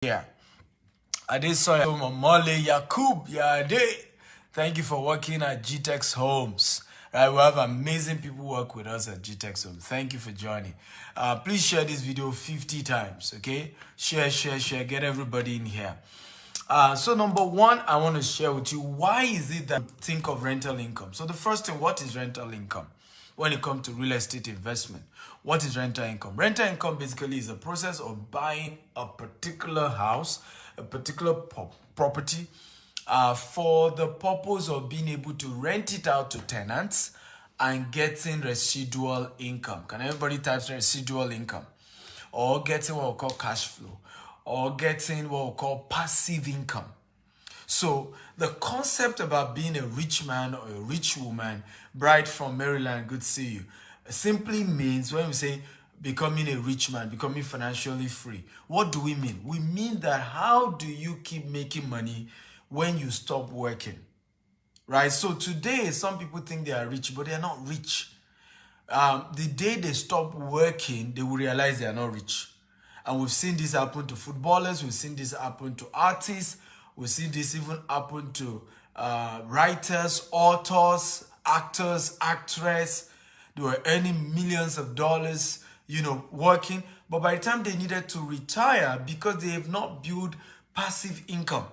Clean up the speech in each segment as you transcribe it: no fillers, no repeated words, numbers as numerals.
Yeah. Adesoya Momole Yakub Yade. Thank you for working at GTEx Homes. Right, we have amazing people work with us at GTEx Homes. Thank you for joining. Please share this video 50 times, okay? Share, get everybody in here. So number one, I want to share with you, why is it that you think of rental income? So the first thing, what is rental income? When it comes to real estate investment, what is rental income? Rental income basically is a process of buying a particular house, a particular property, for the purpose of being able to rent it out to tenants and getting residual income. Can everybody type residual income? Or getting what we call cash flow, or getting what we call passive income. So the concept about being a rich man or a rich woman, Bright from Maryland, good to see you, simply means, when we say becoming a rich man, becoming financially free, what do we mean? We mean that how do you keep making money when you stop working, right? So today, some people think they are rich, but they are not rich. The day they stop working, they will realize they are not rich. And we've seen this happen to footballers, we've seen this happen to artists, we see this even happen to writers, authors, actors, actresses. They were earning millions of dollars, working. But by the time they needed to retire, because they have not built passive income,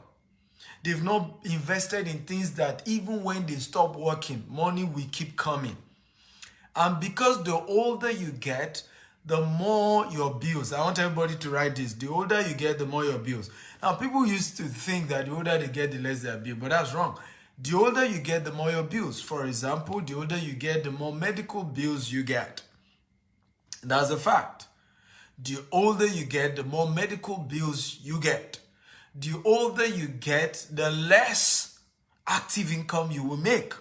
they've not invested in things that even when they stop working, money will keep coming. And because the older you get, the more your bills. I want everybody to write this. The older you get, the more your bills. Now, people used to think that the older they get, the less their bill, but that's wrong. The older you get, the more your bills. For example, the older you get, the more medical bills you get. That's a fact. The older you get, the more medical bills you get. The older you get, the less active income you will make.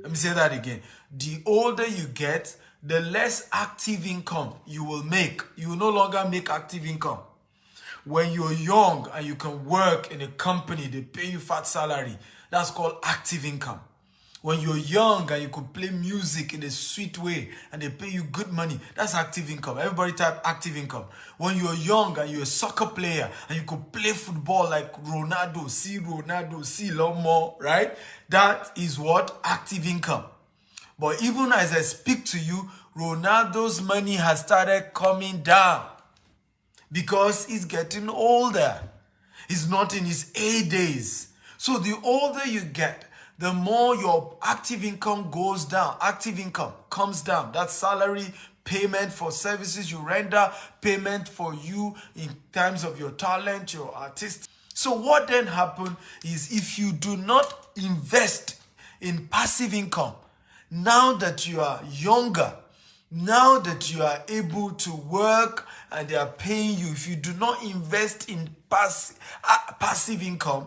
Let me say that again. The older you get, the less active income you will make. You will no longer make active income. When you're young and you can work in a company, they pay you fat salary. That's called active income. When you're young and you could play music in a sweet way and they pay you good money, that's active income. Everybody type active income. When you're young and you're a soccer player and you could play football like Ronaldo, see a lot more, right? That is what? Active income. But even as I speak to you, Ronaldo's money has started coming down because he's getting older. He's not in his A days. So the older you get, the more your active income goes down. Active income comes down. That's salary, payment for services you render, payment for you in terms of your talent, your artist. So what then happens is, if you do not invest in passive income, now that you are younger, now that you are able to work and they are paying you, if you do not invest in passive income,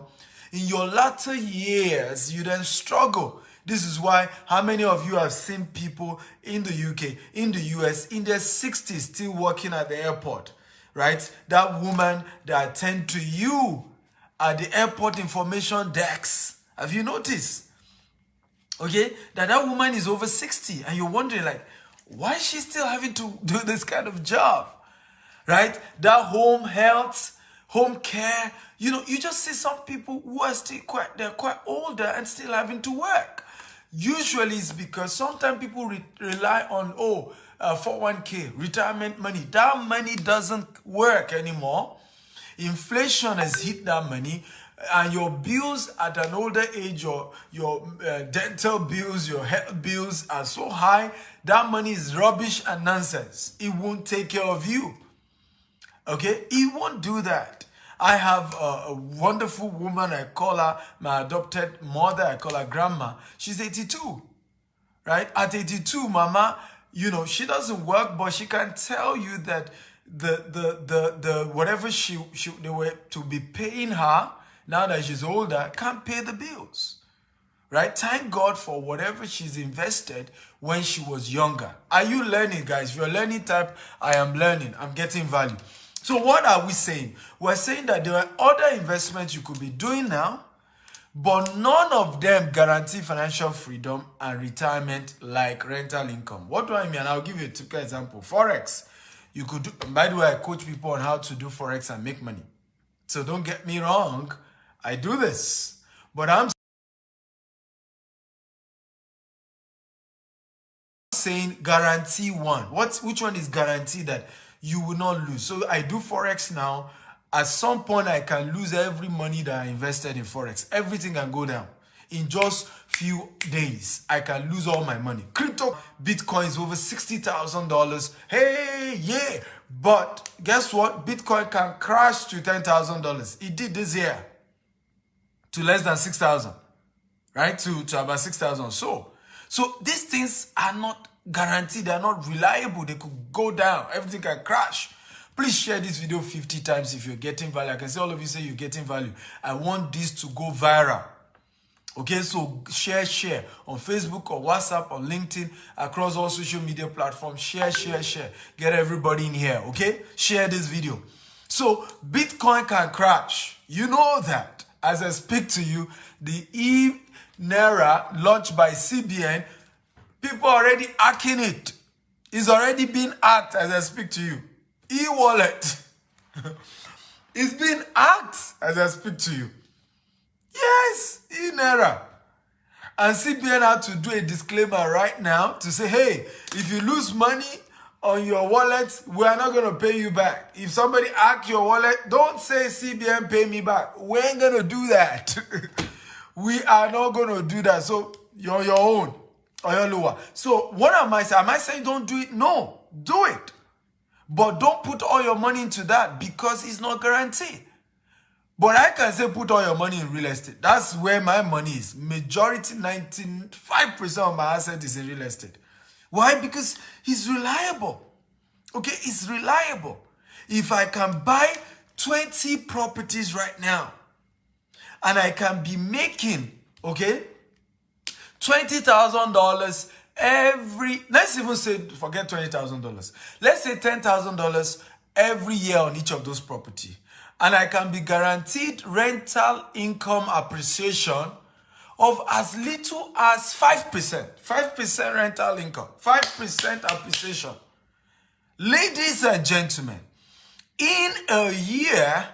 in your latter years, you then struggle. This is why, how many of you have seen people in the UK, in the US, in their 60s still working at the airport, right? That woman that attend to you at the airport information desk. Have you noticed? Okay, that woman is over 60 and you're wondering, like, why is she still having to do this kind of job, right? That home health, home care, you just see some people who are still they're quite older and still having to work. Usually it's because sometimes people rely on, 401k, retirement money. That money doesn't work anymore. Inflation has hit that money. And your bills at an older age, your dental bills, your health bills are so high, that money is rubbish and nonsense. It won't take care of you. Okay? It won't do that. I have a wonderful woman, I call her my adopted mother, I call her grandma. She's 82, right? At 82, mama, she doesn't work, but she can tell you that the whatever they were to be paying her, now that she's older, can't pay the bills, right? Thank God for whatever she's invested when she was younger. Are you learning, guys? If you're learning, type, I am learning. I'm getting value. So what are we saying? We're saying that there are other investments you could be doing now, but none of them guarantee financial freedom and retirement like rental income. What do I mean? And I'll give you a typical example. Forex. You could do, by the way, I coach people on how to do Forex and make money. So don't get me wrong. I do this. But I'm saying guarantee one. Which one is guaranteed that you will not lose? So I do Forex now. At some point, I can lose every money that I invested in Forex. Everything can go down. In just few days, I can lose all my money. Crypto, Bitcoin is over $60,000. Hey, yeah. But guess what? Bitcoin can crash to $10,000. It did this year to less than 6,000, right? To about 6,000. So these things are not guaranteed. They are not reliable. They could go down. Everything can crash. Please share this video 50 times if you're getting value. I can see all of you say you're getting value. I want this to go viral. Okay, so share on Facebook or WhatsApp or LinkedIn, across all social media platforms. Share. Get everybody in here, okay? Share this video. So Bitcoin can crash. You know that. As I speak to you, the e-Naira launched by CBN, people are already hacking it. It's already been hacked as I speak to you. E-wallet. It's been hacked as I speak to you. Yes, e-Naira. And CBN had to do a disclaimer right now to say, hey, if you lose money on your wallet, we are not going to pay you back. If somebody hack your wallet, don't say CBN pay me back. We ain't going to do that. We are not going to do that. So you're your own or your lower. So what am I saying? Am I saying don't do it? No, do it. But don't put all your money into that because it's not guaranteed. But I can say put all your money in real estate. That's where my money is. Majority, 95% of my asset is in real estate. Why? Because it's reliable. Okay, it's reliable. If I can buy 20 properties right now and I can be making, okay, $20,000 every, let's even say, forget $20,000. Let's say $10,000 every year on each of those property. And I can be guaranteed rental income appreciation of as little as 5%. 5% rental income. 5% appreciation. Ladies and gentlemen, in a year,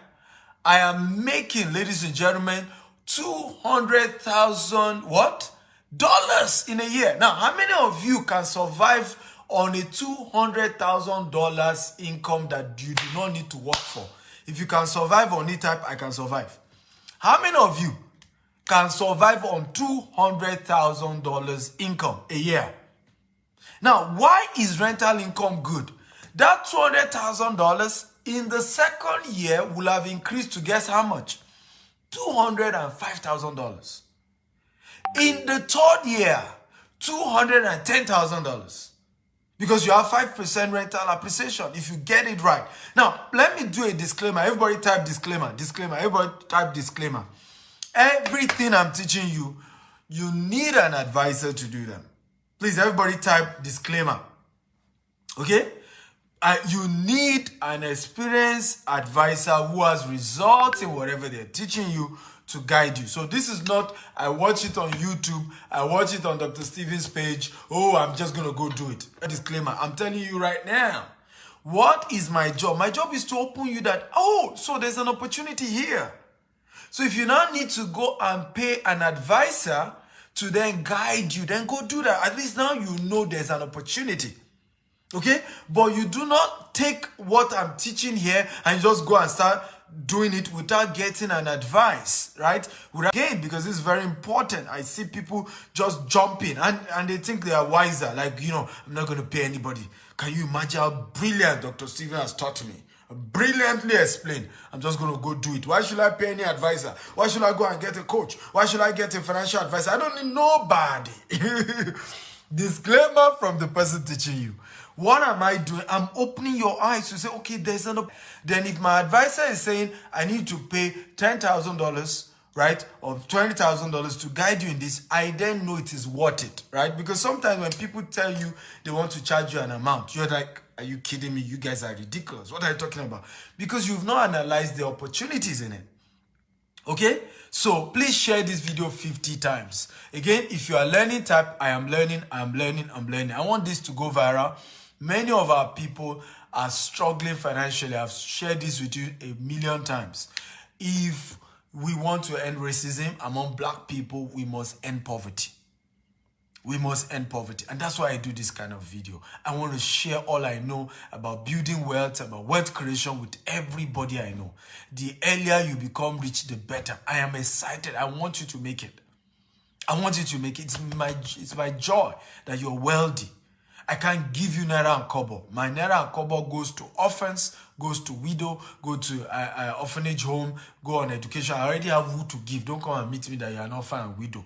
I am making, ladies and gentlemen, 200,000 what? Dollars in a year. Now, how many of you can survive on a $200,000 income that you do not need to work for? If you can survive on it, type I can survive. How many of you can survive on $200,000 income a year? Now, why is rental income good? That $200,000 in the second year will have increased to guess how much? $205,000. In the third year, $210,000. Because you have 5% rental appreciation if you get it right. Now, let me do a disclaimer. Everybody type disclaimer. Disclaimer. Everybody type disclaimer. Everything I'm teaching you, you need an advisor to do them. Please, everybody type disclaimer. Okay? You need an experienced advisor who has results in whatever they're teaching you to guide you. So this is not, I watch it on YouTube, I watch it on Dr. Stephen's page, oh, I'm just going to go do it. A disclaimer, I'm telling you right now, what is my job? My job is to open you that, oh, so there's an opportunity here. So if you now need to go and pay an advisor to then guide you, then go do that. At least now you know there's an opportunity. Okay? But you do not take what I'm teaching here and just go and start doing it without getting an advice, right? Again, because it's very important. I see people just jumping and they think they are wiser. Like, you know, I'm not going to pay anybody. Can you imagine how brilliant Dr. Stephen has taught me? Brilliantly explained. I'm just going to go do it. Why should I pay any advisor? Why should I go and get a coach? Why should I get a financial advisor? I don't need nobody. Disclaimer from the person teaching you. What am I doing? I'm opening your eyes to say, okay, there's an then if my advisor is saying I need to pay $10,000, right, or $20,000 to guide you in this, I then know it is worth it, right? Because sometimes when people tell you they want to charge you an amount, you're like, are you kidding me? You guys are ridiculous. What are you talking about? Because you've not analyzed the opportunities in it. Okay? So please share this video 50 times. Again, if you are learning, type I am learning, I'm learning, I'm learning. I want this to go viral. Many of our people are struggling financially. I've shared this with you a million times. If we want to end racism among black people, we must end poverty. We must end poverty. And that's why I do this kind of video. I want to share all I know about building wealth, about wealth creation with everybody I know. The earlier you become rich, the better. I am excited. I want you to make it. I want you to make it. It's my joy that you're wealthy. I can't give you naira and kobo. My naira and kobo goes to orphans, goes to widow, go to orphanage home, go on education. I already have who to give. Don't come and meet me that you're an orphan and widow.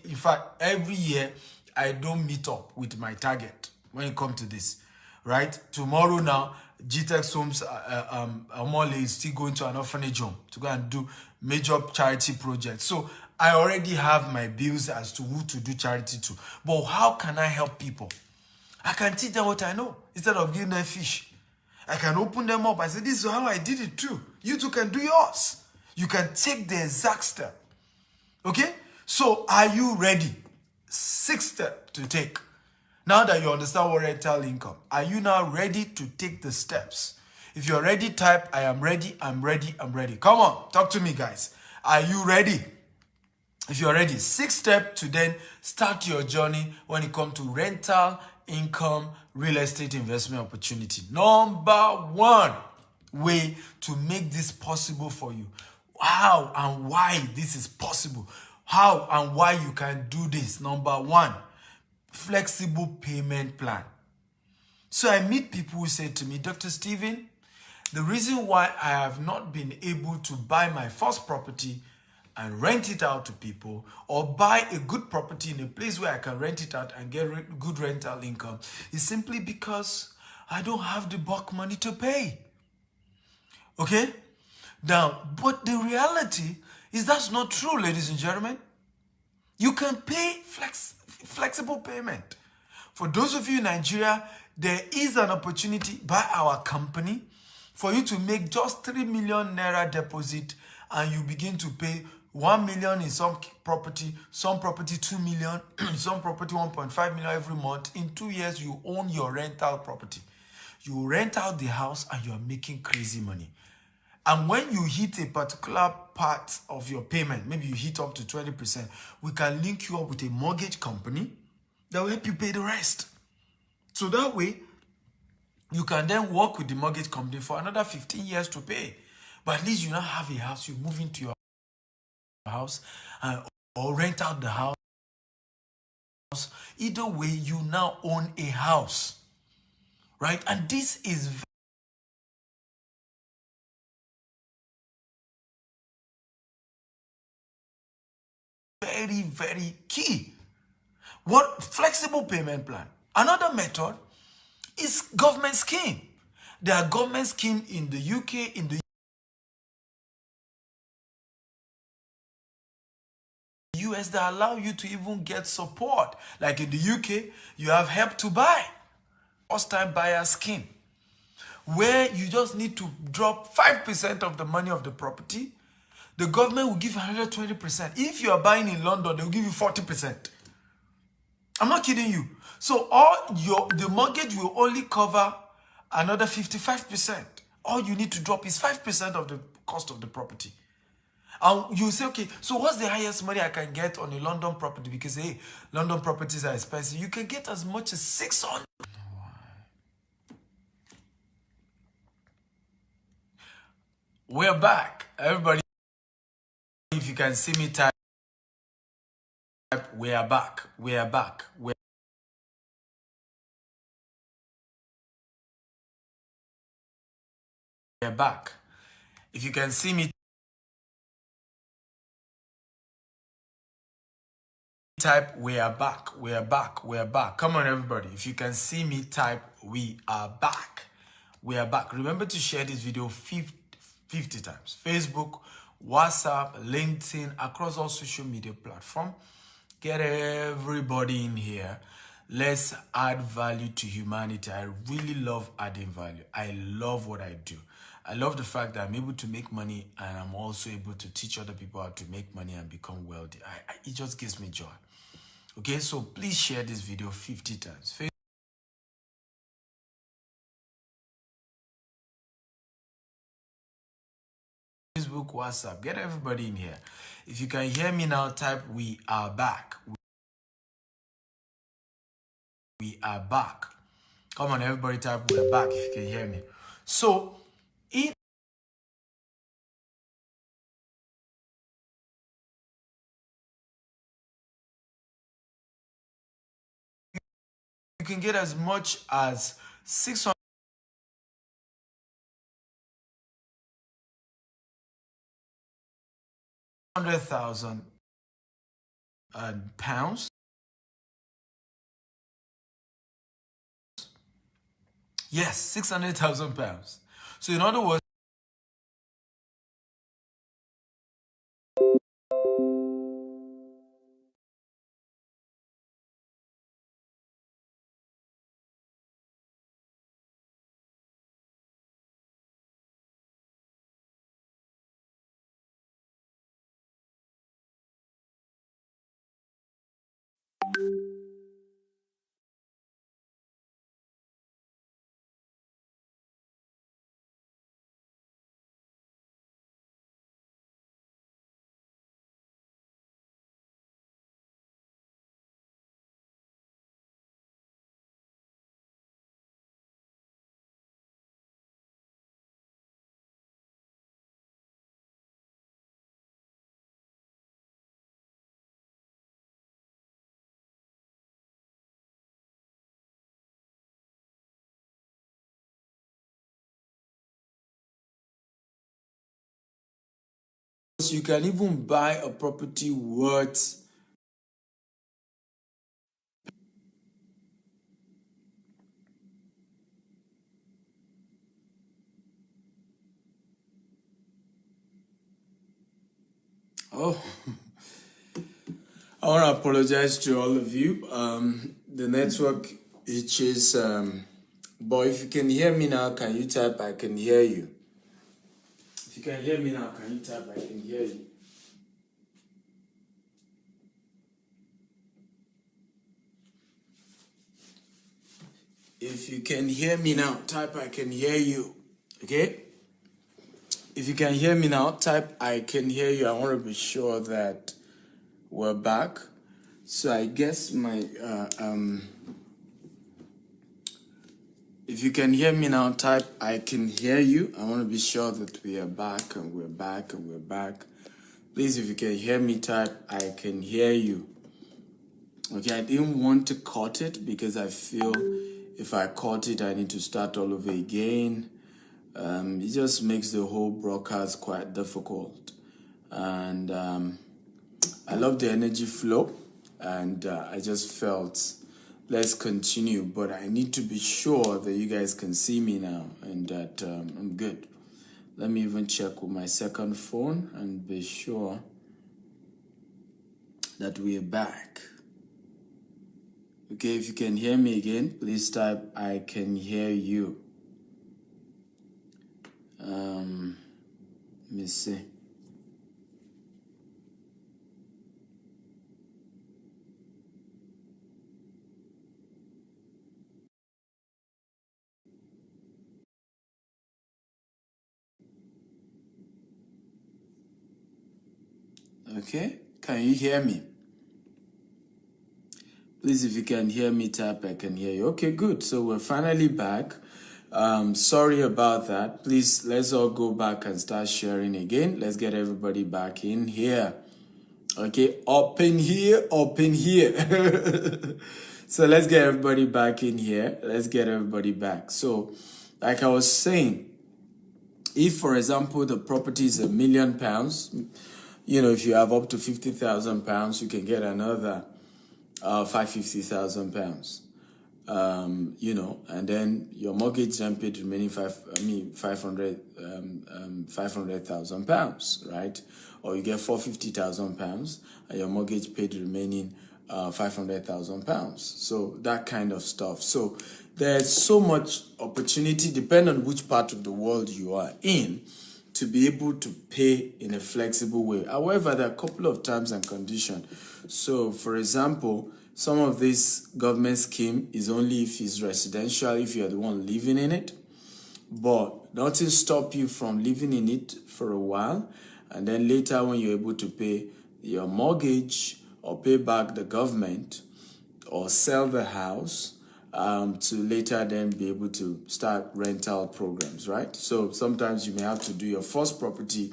In fact, every year, I don't meet up with my target when it comes to this, right? Tomorrow now, GTEx Homes, Omole is still going to an orphanage home to go and do major charity projects. So I already have my bills as to who to do charity to. But how can I help people? I can teach them what I know instead of giving them fish. I can open them up. I say, this is how I did it too. You too can do yours. You can take the exact step. Okay? So are you ready? 6 steps to take. Now that you understand what rental income, are you now ready to take the steps? If you're ready, type, I am ready, I'm ready, I'm ready. Come on, talk to me, guys. Are you ready? If you're ready, 6 steps to then start your journey when it comes to rental income, real estate investment opportunity. Number 1 way to make this possible for you. How and why this is possible. How and why you can do this. Number 1, flexible payment plan. So I meet people who say to me, Dr. Stephen, the reason why I have not been able to buy my first property and rent it out to people, or buy a good property in a place where I can rent it out and get good rental income, is simply because I don't have the bulk money to pay. Okay? Now, but the reality is that's not true, ladies and gentlemen. You can pay flexible payment. For those of you in Nigeria, there is an opportunity by our company for you to make just 3 million naira deposit, and you begin to pay 1 million in some property 2 million, some property 1.5 million every month. In 2 years, you own your rental property. You rent out the house and you are making crazy money. And when you hit a particular part of your payment, maybe you hit up to 20%, we can link you up with a mortgage company that will help you pay the rest. So that way, you can then work with the mortgage company for another 15 years to pay. But at least you now have a house, you move into your house or rent out the house. Either way, you now own a house, right? And this is very, very key. What flexible payment plan? Another method is government scheme. There are government scheme in the UK, in the US that allow you to even get support. Like in the UK, you have Help to Buy, first time buyer scheme, where you just need to drop 5% of the money of the property. The government will give 120%. If you are buying in London, they will give you 40%. I'm not kidding you. So the mortgage will only cover another 55%. All you need to drop is 5% of the cost of the property. And you say, okay, so what's the highest money I can get on a London property? Because, hey, London properties are expensive. You can get as much as 600. We're back. Everybody, if you can see me type, we are back. We are back. We're back. If you can see me type, we are back. We are back. We are back. Come on, everybody. If you can see me type, we are back. We are back. Remember to share this video 50 times. Facebook, WhatsApp, LinkedIn, across all social media platforms. Get everybody in here. Let's add value to humanity. I really love adding value. I love what I do. I love the fact that I'm able to make money, and I'm also able to teach other people how to make money and become wealthy. It just gives me joy. Okay, so please share this video 50 times. Facebook, Facebook, WhatsApp. Get everybody in here. If you can hear me now, type "We are back." We are back. Come on, everybody, type "We're back" if you can hear me. So, in you can get as much as 600,000 pounds. Yes, 600,000 pounds. So in other words, you can even buy a property worth oh I want to apologize to all of you. The network itches, but if you can hear me now, can you type "I can hear you"? If you can hear me now, can you type "I can hear you"? If you can hear me now, type "I can hear you." Okay? If you can hear me now, type "I can hear you." I want to be sure that we're back. So I guess if you can hear me now, type "I can hear you." I want to be sure that we are back and we're back and we're back. Please, if you can hear me, type "I can hear you." Okay, I didn't want to cut it because I feel if I cut it, I need to start all over again. It just makes the whole broadcast quite difficult. And I love the energy flow, and I just felt let's continue, but I need to be sure that you guys can see me now and that I'm good. Let me even check with my second phone and be sure that we're back. Okay, if you can hear me again, please type "I can hear you." Let me see. Okay, can you hear me? Please, if you can hear me, type "I can hear you." Okay, good. So we're finally back. Sorry about that. Please, let's all go back and start sharing again. Let's get everybody back in here. Okay, up in here, up in here. So let's get everybody back in here. Let's get everybody back. So, like I was saying, if, for example, the property is £1 million, if you have up to £50,000, you can get another £550,000. And then your mortgage then paid remaining 500,000 pounds, right? Or you get £450,000 and your mortgage paid remaining 500,000 pounds. So that kind of stuff. So there's so much opportunity, depending on which part of the world you are in, to be able to pay in a flexible way. However, there are a couple of terms and conditions. So, for example, some of this government scheme is only if it's residential, if you're the one living in it. But nothing stop you from living in it for a while and then later when you're able to pay your mortgage or pay back the government or sell the house, to later then be able to start rental programs, right? So sometimes you may have to do your first property.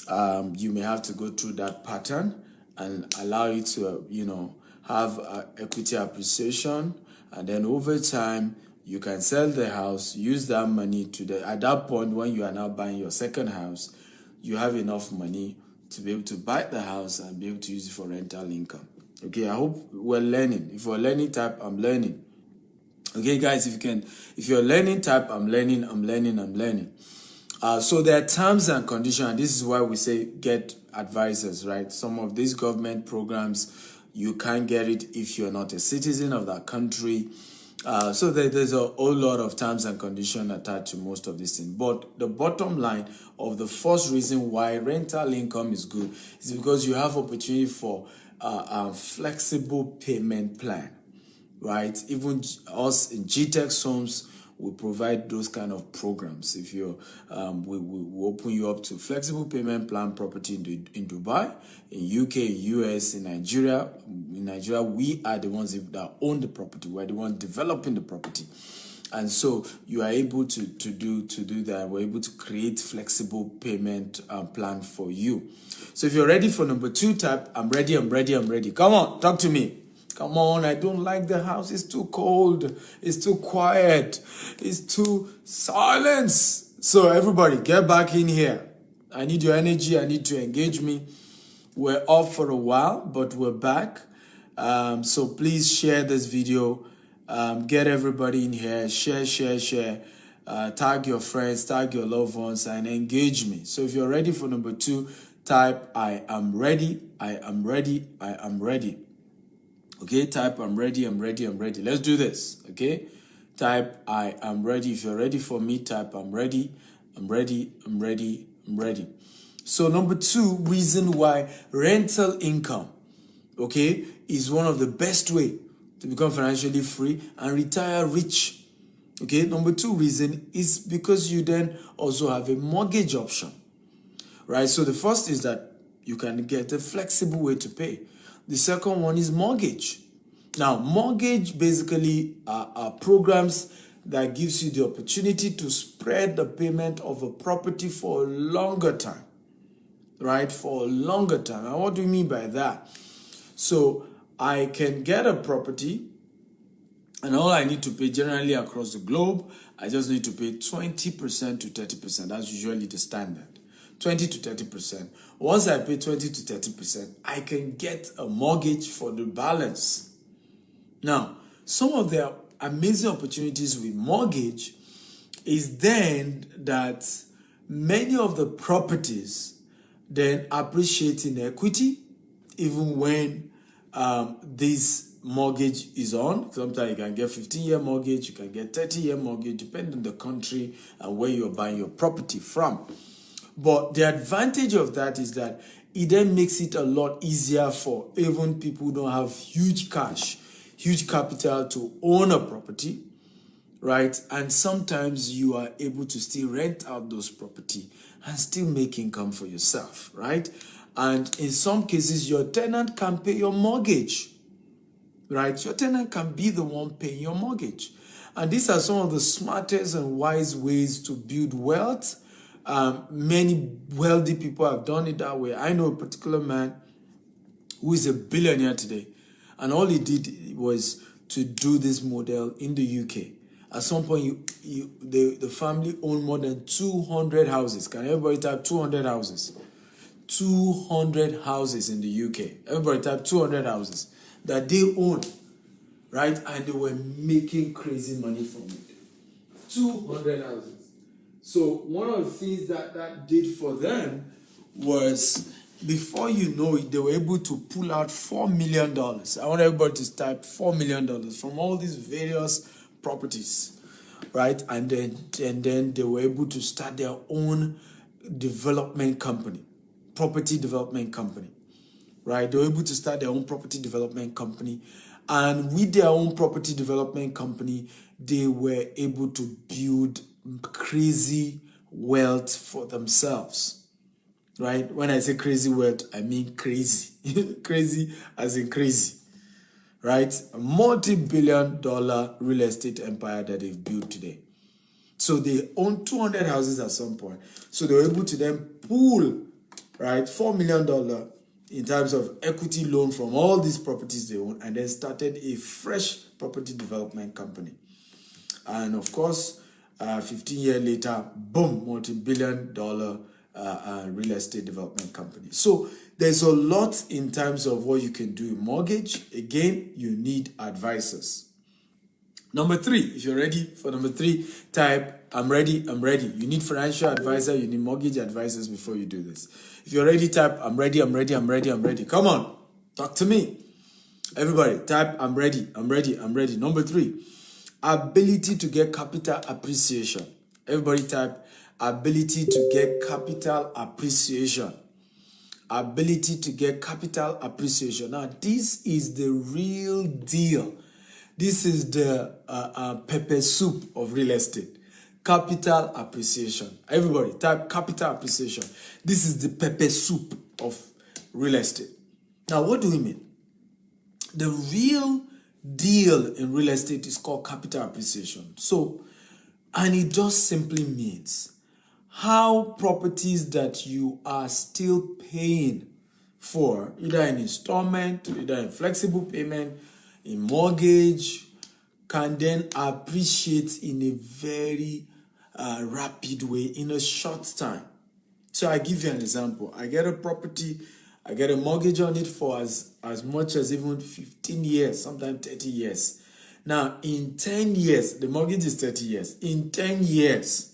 You may have to go through that pattern and allow you to, have equity appreciation. And then over time, you can sell the house, use that money at that point when you are now buying your second house, you have enough money to be able to buy the house and be able to use it for rental income. Okay, I hope we're learning. If you're learning type, I'm learning. Okay, guys, if you're learning type, I'm learning. So there are terms and conditions, and this is why we say get advisors, right? Some of these government programs, you can't get it if you're not a citizen of that country. So there's a whole lot of terms and conditions attached to most of these things. But the bottom line of the first reason why rental income is good is because you have opportunity for a flexible payment plan, right? Even us in GTEx Homes, we provide those kind of programs. If you're, we open you up to flexible payment plan property in Dubai, in UK, US, in Nigeria. In Nigeria, we are the ones that own the property. We're the ones developing the property. And so you are able to do that. We're able to create flexible payment plan for you. So if you're ready for number 2, type, I'm ready. Come on, talk to me. Come on, I don't like the house. It's too cold. It's too quiet. It's too silence. So everybody, get back in here. I need your energy. I need to engage me. We're off for a while, but we're back. So please share this video. Get everybody in here. Share. Tag your friends, tag your loved ones, and engage me. So if you're ready for number 2, type, I am ready. Okay, type I'm ready. Let's do this. Okay, type I am ready. If you're ready for me, type I'm ready. So number 2 reason why rental income, okay, is one of the best way to become financially free and retire rich. Okay, number 2 reason is because you then also have a mortgage option, right? So the first is that you can get a flexible way to pay. The second one is mortgage. Now, mortgage basically are programs that gives you the opportunity to spread the payment of a property for a longer time, right? For a longer time. And what do you mean by that? So I can get a property, and all I need to pay generally across the globe, I just need to pay 20% to 30%. That's usually the standard. 20 to 30%. Once I pay 20 to 30%, I can get a mortgage for the balance. Now, some of the amazing opportunities with mortgage is then that many of the properties then appreciate in equity even when this mortgage is on. Sometimes you can get 15-year mortgage, you can get 30-year mortgage, depending on the country and where you're buying your property from. But the advantage of that is that it then makes it a lot easier for even people who don't have huge cash, huge capital to own a property, right? And sometimes you are able to still rent out those property and still make income for yourself, right? And in some cases, your tenant can pay your mortgage, right? Your tenant can be the one paying your mortgage. And these are some of the smartest and wise ways to build wealth. Many wealthy people have done it that way. I know a particular man who is a billionaire today, and all he did was to do this model in the UK. At some point, the family owned more than 200 houses. Can everybody type 200 houses? 200 houses in the UK. Everybody type 200 houses that they own, right? And they were making crazy money from it. 200 houses. So one of the things that did for them was, before you know it, they were able to pull out $4 million. I want everybody to type $4 million from all these various properties, right? And then they were able to start their own development company, property development company, right? They were able to start their own property development company. And with their own property development company, they were able to build crazy wealth for themselves. right? When I say crazy word, I mean crazy. Crazy as in crazy, right? A multi-billion-dollar real estate empire that they've built today. So they own 200 houses at some point. So they were able to then pool, right, $4 million in terms of equity loan from all these properties they own, and then started a fresh property development company. And of course, 15 years later, boom, multi-billion-dollar real estate development company. So there's a lot in terms of what you can do in mortgage. Again, you need advisors. Number 3, if you're ready for number 3, type, I'm ready, I'm ready. You need financial advisor, you need mortgage advisors before you do this. If you're ready, type, I'm ready, I'm ready, I'm ready, I'm ready. Come on, talk to me. Everybody, type, I'm ready, I'm ready, I'm ready. Number 3, ability to get capital appreciation. Everybody type, ability to get capital appreciation. Ability to get capital appreciation. Now, this is the real deal. This is the pepper soup of real estate. Capital appreciation. Everybody type capital appreciation. This is the pepper soup of real estate. Now, what do we mean? The real deal in real estate is called capital appreciation. So, and it just simply means how properties that you are still paying for, either in installment, either in flexible payment, in mortgage, can then appreciate in a very rapid way in a short time. So I give you an example. I get a property, I get a mortgage on it for as much as even 15 years, sometimes 30 years. Now, in 10 years, the mortgage is 30 years. In 10 years,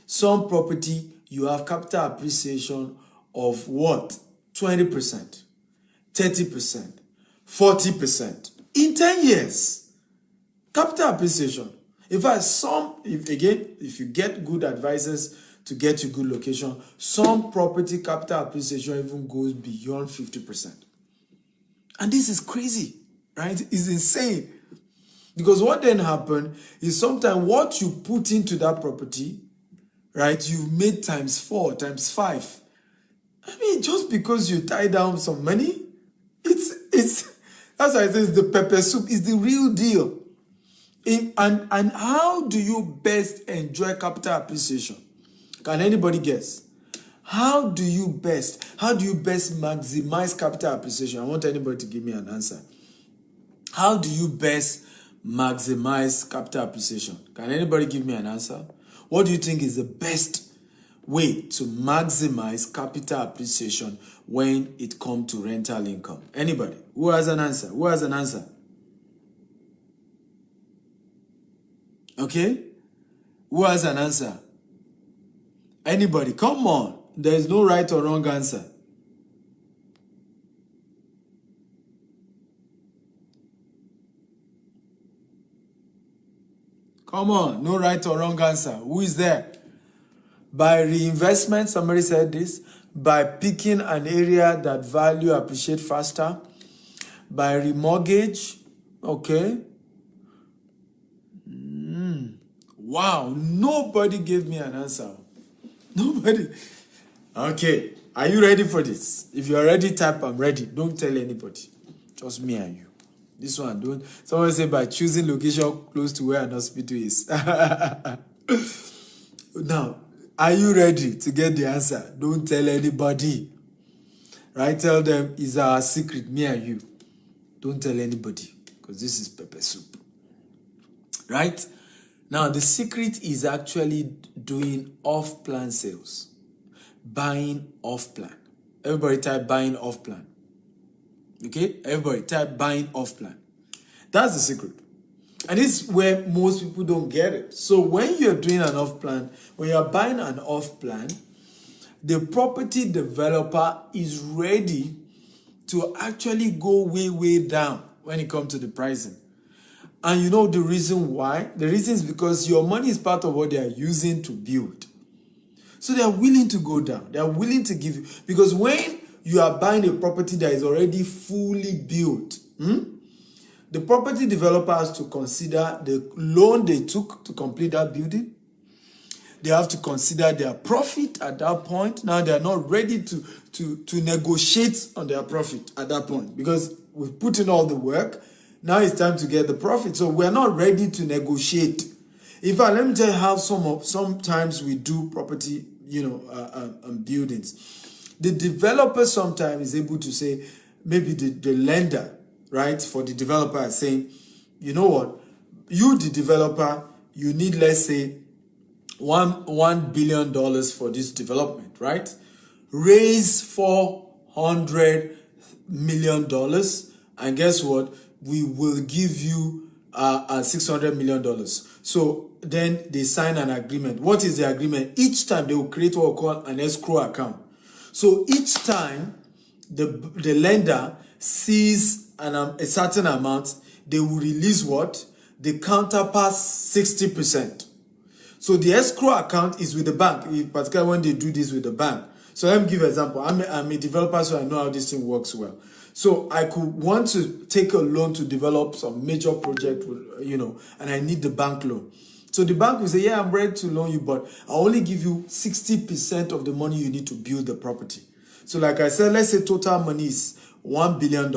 some property, you have capital appreciation of what? 20%, 30%, 40%. In 10 years, capital appreciation. In fact, if you get good advisors to get you good location, some property capital appreciation even goes beyond 50%. And this is crazy, right? It's insane. Because what then happens is sometimes what you put into that property, right, you've made times 4, times 5. I mean, just because you tie down some money, it's that's why I say it's the pepper soup. It's the real deal. And how do you best enjoy capital appreciation? Can anybody guess? How do you best maximize capital appreciation? I want anybody to give me an answer. How do you best maximize capital appreciation? Can anybody give me an answer? What do you think is the best way to maximize capital appreciation when it comes to rental income? Anybody? Who has an answer? Who has an answer? Okay? Who has an answer? Anybody? Come on. There is no right or wrong answer. Come on. No right or wrong answer. Who is there? By reinvestment, somebody said this. By picking an area that value appreciate faster. By remortgage. Okay. Wow. Nobody gave me an answer. Nobody. Okay. Are you ready for this? If you're ready, type I'm ready. Don't tell anybody. Just me and you. This one, don't. Someone say by choosing location close to where an hospital is. Now, are you ready to get the answer? Don't tell anybody. Right? Tell them it's our secret, me and you. Don't tell anybody, because this is pepper soup. Right? Now, the secret is actually doing off-plan sales. Buying off-plan. Everybody type buying off-plan. Okay? Everybody type buying off-plan. That's the secret. And this is where most people don't get it. So when you're doing an off-plan, when you're buying an off-plan, the property developer is ready to actually go way, way down when it comes to the pricing. And you know the reason why? The reason is because your money is part of what they are using to build. So they are willing to go down. They are willing to give you. Because when you are buying a property that is already fully built, the property developer has to consider the loan they took to complete that building, They have to consider their profit at that point. Now they are not ready to negotiate on their profit at that point because we've put in all the work. Now it's time to get the profit. So we're not ready to negotiate. In fact, let me tell you how sometimes we do property, buildings. The developer sometimes is able to say, maybe the lender, right, for the developer is saying, you know what, you, the developer, you need, let's say, $1 billion for this development, right? Raise $400 million, and guess what? We will give you $600 million. So then they sign an agreement. What is the agreement? Each time they will create what we call an escrow account. So each time the lender sees a certain amount, they will release what? The counterpart 60%. So the escrow account is with the bank, particularly when they do this with the bank. So let me give an example. I'm a developer, so I know how this thing works well. So I could want to take a loan to develop some major project, and I need the bank loan. So the bank will say, yeah, I'm ready to loan you, but I'll only give you 60% of the money you need to build the property. So like I said, let's say total money is $1 billion.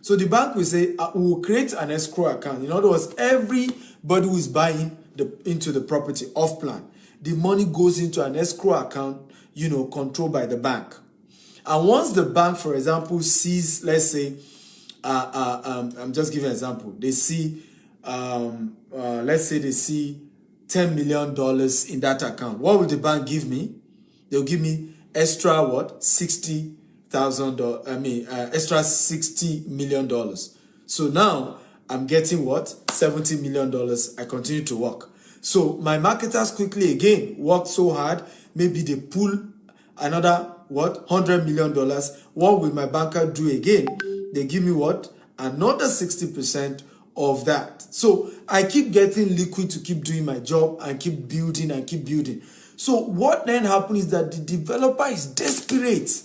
So the bank will say, we will create an escrow account. In other words, everybody who is buying into the property off plan, the money goes into an escrow account, controlled by the bank. And once the bank, for example, sees, let's say, I'm just giving an example. They see, let's say they see $10 million in that account. What will the bank give me? They'll give me extra what? Extra $60 million. So now I'm getting what? $70 million. I continue to work. So my marketers quickly again work so hard. Maybe they pull another what? $100 million. What will my banker do again? They give me what? Another 60% of that. So I keep getting liquid to keep doing my job and keep building and keep building. So what then happens is that the developer is desperate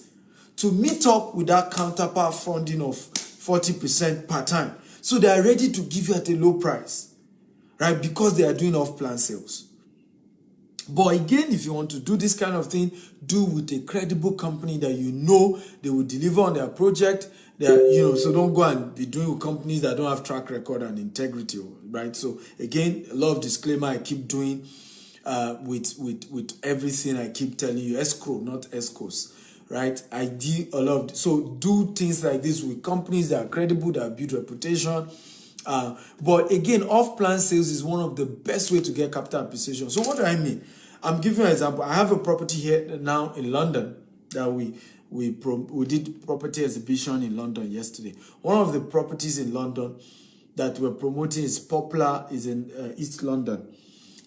to meet up with that counterpart funding of 40% per time. So they are ready to give you at a low price, right? Because they are doing off-plan sales. But again, if you want to do this kind of thing, do with a credible company that they will deliver on their project. So don't go and be doing with companies that don't have track record and integrity, right? So again, a lot of disclaimer I keep doing with everything I keep telling you, escrow, not escrows, right? I do a lot so do things like this with companies that are credible, that build reputation. But again, off-plan sales is one of the best way to get capital appreciation. So what do I mean? I'm giving you an example. I have a property here now in London that we did property exhibition in London yesterday. One of the properties in London that we're promoting is popular, is in East London.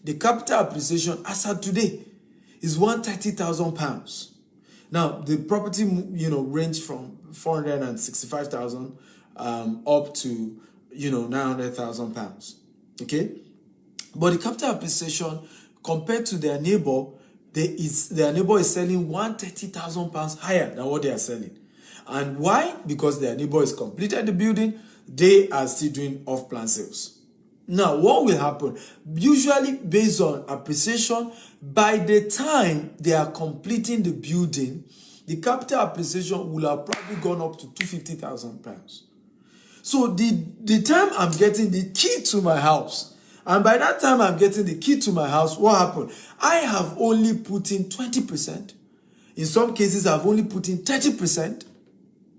The capital appreciation as of today is £130,000. Now the property ranged from 465,000 up to £900,000. Okay, but the capital appreciation compared to their neighbor, their neighbor is selling £130,000 higher than what they are selling. And why? Because their neighbor has completed the building, they are still doing off-plan sales. Now, what will happen? Usually based on appreciation, by the time they are completing the building, the capital appreciation will have probably gone up to £250,000. So the time I'm getting the key to my house, and by that time I'm getting the key to my house, what happened? I have only put in 20%. In some cases, I've only put in 30%.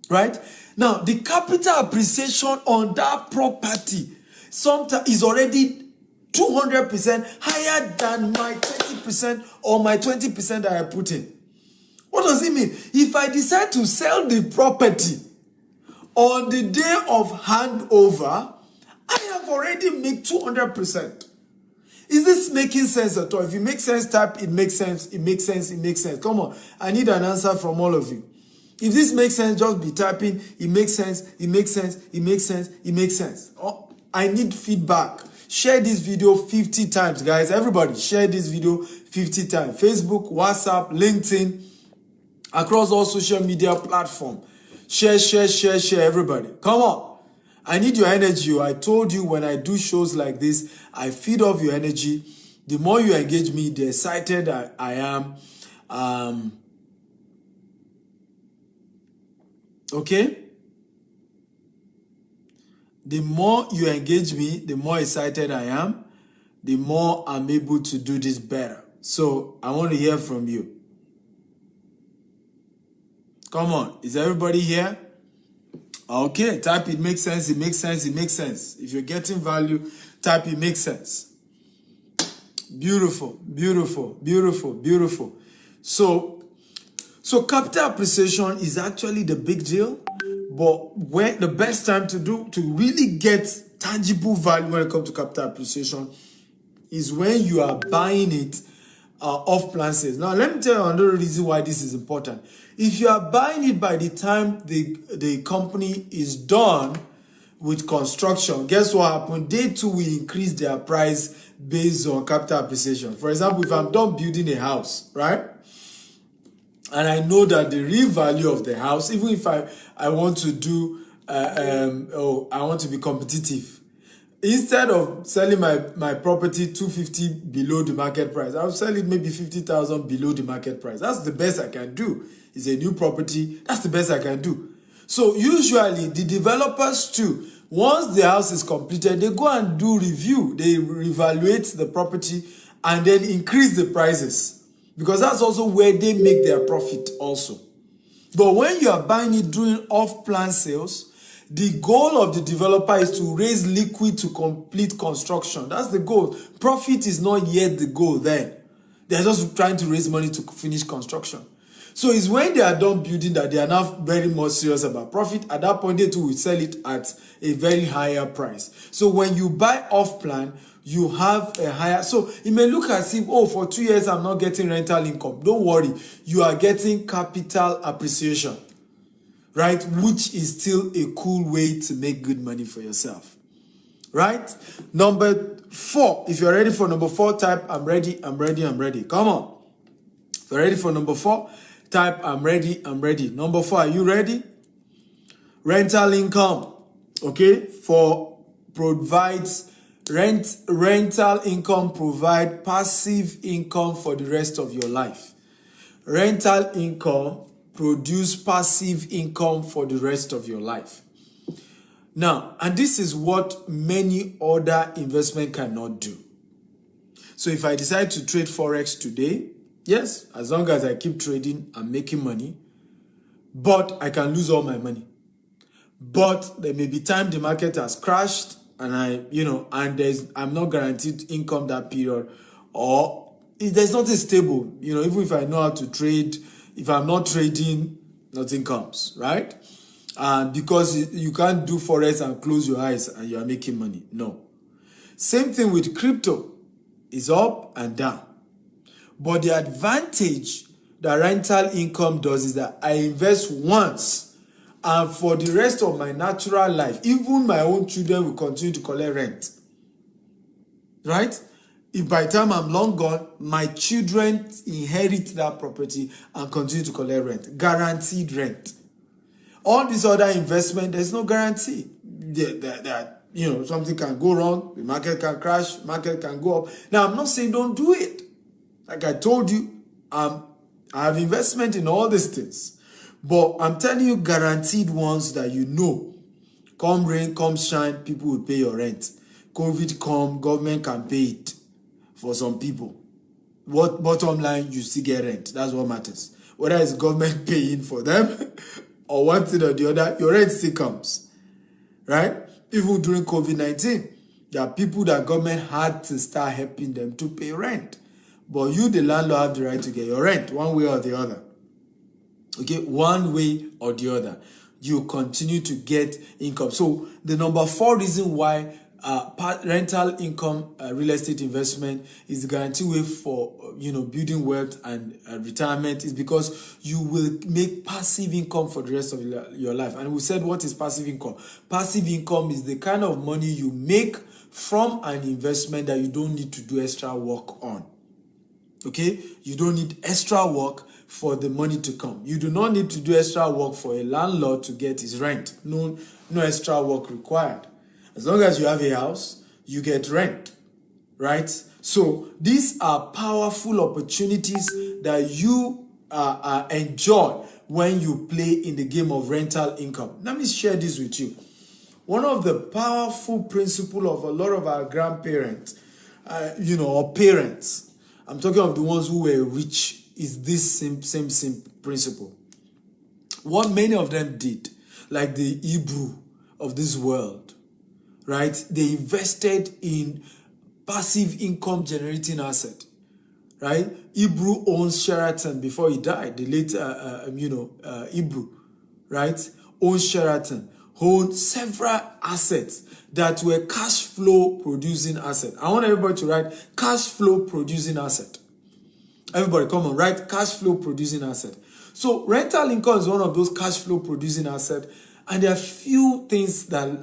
Right? Now, the capital appreciation on that property sometimes is already 200% higher than my 30% or my 20% that I put in. What does it mean? If I decide to sell the property on the day of handover, I have already made 200%. Is this making sense at all? If it makes sense, type it makes sense, it makes sense, it makes sense. Come on, I need an answer from all of you. If this makes sense, just be typing, it makes sense, it makes sense, it makes sense, it makes sense. Oh, I need feedback. Share this video 50 times, guys. Everybody, share this video 50 times. Facebook, WhatsApp, LinkedIn, across all social media platforms. Share, everybody. Come on. I need your energy. I told you when I do shows like this, I feed off your energy. The more you engage me, the excited I am. Okay? The more you engage me, the more excited I am, the more I'm able to do this better. So I want to hear from you. Come on, is everybody here? Okay, type it makes sense, it makes sense, it makes sense. If you're getting value, type it makes sense. Beautiful, beautiful, beautiful, beautiful. So capital appreciation is actually the big deal. But when the best time to really get tangible value when it comes to capital appreciation is when you are buying it off plan sales. Now, let me tell you another reason why this is important. If you are buying it by the time the company is done with construction, guess what happened? They too will increase their price based on capital appreciation. For example, if I'm done building a house, right? And I know that the real value of the house, even if I want to do, I want to be competitive. Instead of selling my property 250 below the market price, I'll sell it maybe 50,000 below the market price. That's the best I can do. It's a new property. That's the best I can do. So usually the developers too, once the house is completed, they go and do review. They reevaluate the property and then increase the prices. Because that's also where they make their profit also. But when you are buying it during off-plan sales, the goal of the developer is to raise liquid to complete construction. That's the goal. Profit is not yet the goal then. They're just trying to raise money to finish construction. So it's when they are done building that they are now very more serious about profit. At that point, they too will sell it at a very higher price. So when you buy off-plan, you have a higher, so it may look as if, oh, for 2 years I'm not getting rental income. Don't worry, you are getting capital appreciation, right? Which is still a cool way to make good money for yourself, right? Number 4, if you're ready for number 4, type I'm ready, I'm ready, I'm ready. Come on. If you're ready for number 4, type I'm ready, I'm ready. Number 4, are you ready? Rental income, okay, rental income provide passive income for the rest of your life. Rental income produce passive income for the rest of your life. Now, and this is what many other investment cannot do. So if I decide to trade Forex today, yes, as long as I keep trading, I'm making money, but I can lose all my money. But there may be time the market has crashed and I'm not guaranteed income that period, or there's nothing stable. Even if I know how to trade, if I'm not trading, nothing comes, right? And because you can't do Forex and close your eyes and you are making money. No. Same thing with crypto. It's up and down. But the advantage that rental income does is that I invest once, and for the rest of my natural life, even my own children will continue to collect rent. Right? If by the time I'm long gone, my children inherit that property and continue to collect rent. Guaranteed rent. All these other investment, there's no guarantee. Something can go wrong, the market can crash, market can go up. Now, I'm not saying don't do it. Like I told you, I have investment in all these things. But I'm telling you guaranteed ones that come rain, come shine, people will pay your rent. COVID come, government can pay it for some people. What bottom line, you still get rent. That's what matters. Whether it's government paying for them or one thing or the other, your rent still comes. Right? Even during COVID-19, there are people that government had to start helping them to pay rent. But you, the landlord, have the right to get your rent one way or the other. Okay, one way or the other, you continue to get income. So the number 4 reason why rental income real estate investment is the guarantee way for building wealth and retirement is because you will make passive income for the rest of your life. And we said, what is passive income? Passive income is the kind of money you make from an investment that you don't need to do extra work on. Okay, you don't need extra work for the money to come. You do not need to do extra work for a landlord to get his rent. No extra work required. As long as you have a house, you get rent, right? So these are powerful opportunities that you enjoy when you play in the game of rental income. Let me share this with you. One of the powerful principles of a lot of our grandparents, or parents, I'm talking of the ones who were rich, is this same principle. What many of them did, like the Hebrew of this world, right? They invested in passive income generating asset, right? Hebrew owns Sheraton before he died. The late, Hebrew, right? Owns Sheraton, owns several assets that were cash flow producing asset. I want everybody to write cash flow producing asset. Everybody, come on, write cash flow producing asset. So rental income is one of those cash flow producing assets. And there are few things that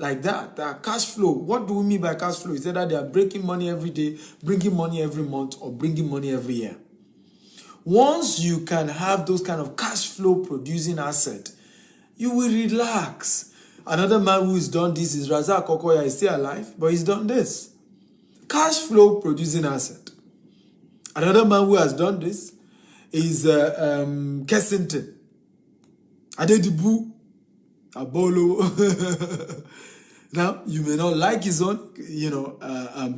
are cash flow. What do we mean by cash flow? Is that they are breaking money every day, bringing money every month, or bringing money every year. Once you can have those kind of cash flow producing asset, you will relax. Another man who has done this is Razak Okoya. He's still alive, but he's done this. Cash flow producing asset. Another man who has done this is Kensington. Adedibu. Abolo. Now, you may not like his own,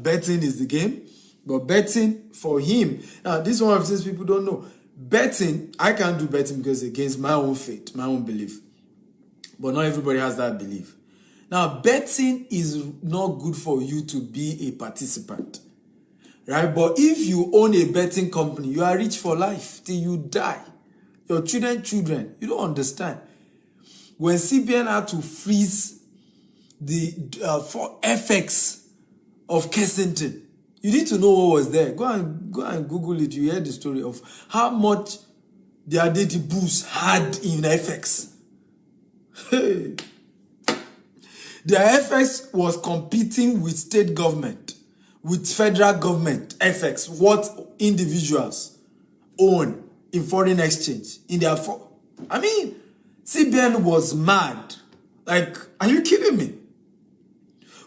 betting is the game, but betting for him, now this one of things people don't know. Betting, I can't do betting because it's against my own faith, my own belief. But not everybody has that belief. Now, betting is not good for you to be a participant, right? But if you own a betting company, you are rich for life till you die. Your children, you don't understand. When CBN had to freeze the for FX of Kensington, you need to know what was there. Go and Google it. You hear the story of how much the Adedibus had in FX. Hey. The FX was competing with state government, with federal government FX, what individuals own in foreign exchange in their CBN was mad. Like, are you kidding me?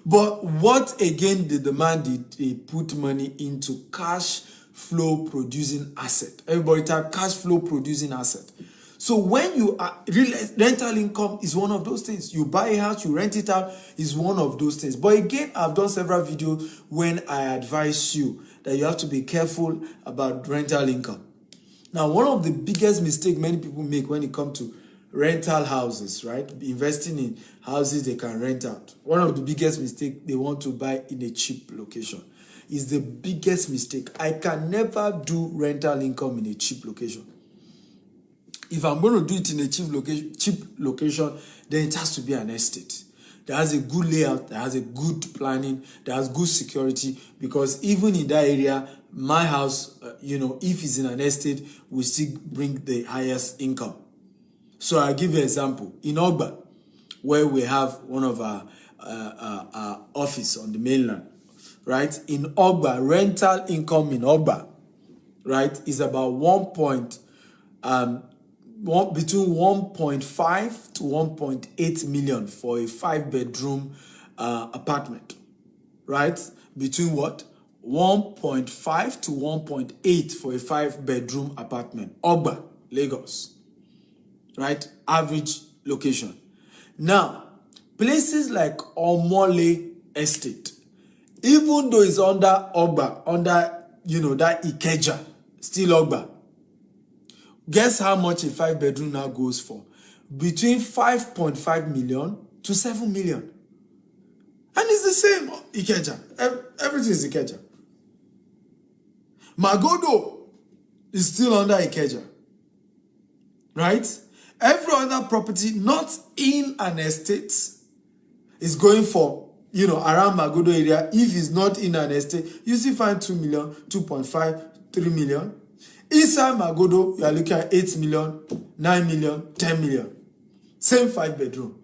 But what again did the man did? He put money into cash flow producing asset. Everybody type cash flow producing asset. So when you are rental income is one of those things. You buy a house, you rent it out, is one of those things. But again, I've done several videos when I advise you that you have to be careful about rental income. Now, one of the biggest mistakes many people make when it comes to rental houses, right? Investing in houses they can rent out. One of the biggest mistakes, they want to buy in a cheap location. Is the biggest mistake. I can never do rental income in a cheap location. If I'm going to do it in a cheap location, then it has to be an estate that has a good layout, that has a good planning, that has good security. Because even in that area, my house, if it's in an estate, will still bring the highest income. So I'll give you an example. In Ogba, where we have one of our office on the mainland, right? In Ogba, rental income in Ogba, right, is about between 1.5 to 1.8 million for a 5-bedroom apartment, right? Between what? 1.5 to 1.8 for a 5-bedroom apartment. Ogba, Lagos. Right? Average location. Now, places like Omole Estate, even though it's under Ogba, that Ikeja, still Ogba. Guess how much a 5-bedroom now goes for? Between 5.5 million to 7 million. And it's the same Ikeja. Everything is Ikeja. Magodo is still under Ikeja. Right? Every other property not in an estate is going for, around Magodo area. If it's not in an estate, you still find 2 million, 2.5, 3 million. Inside Magodo, you are looking at 8 million, 9 million, 10 million. Same 5-bedroom.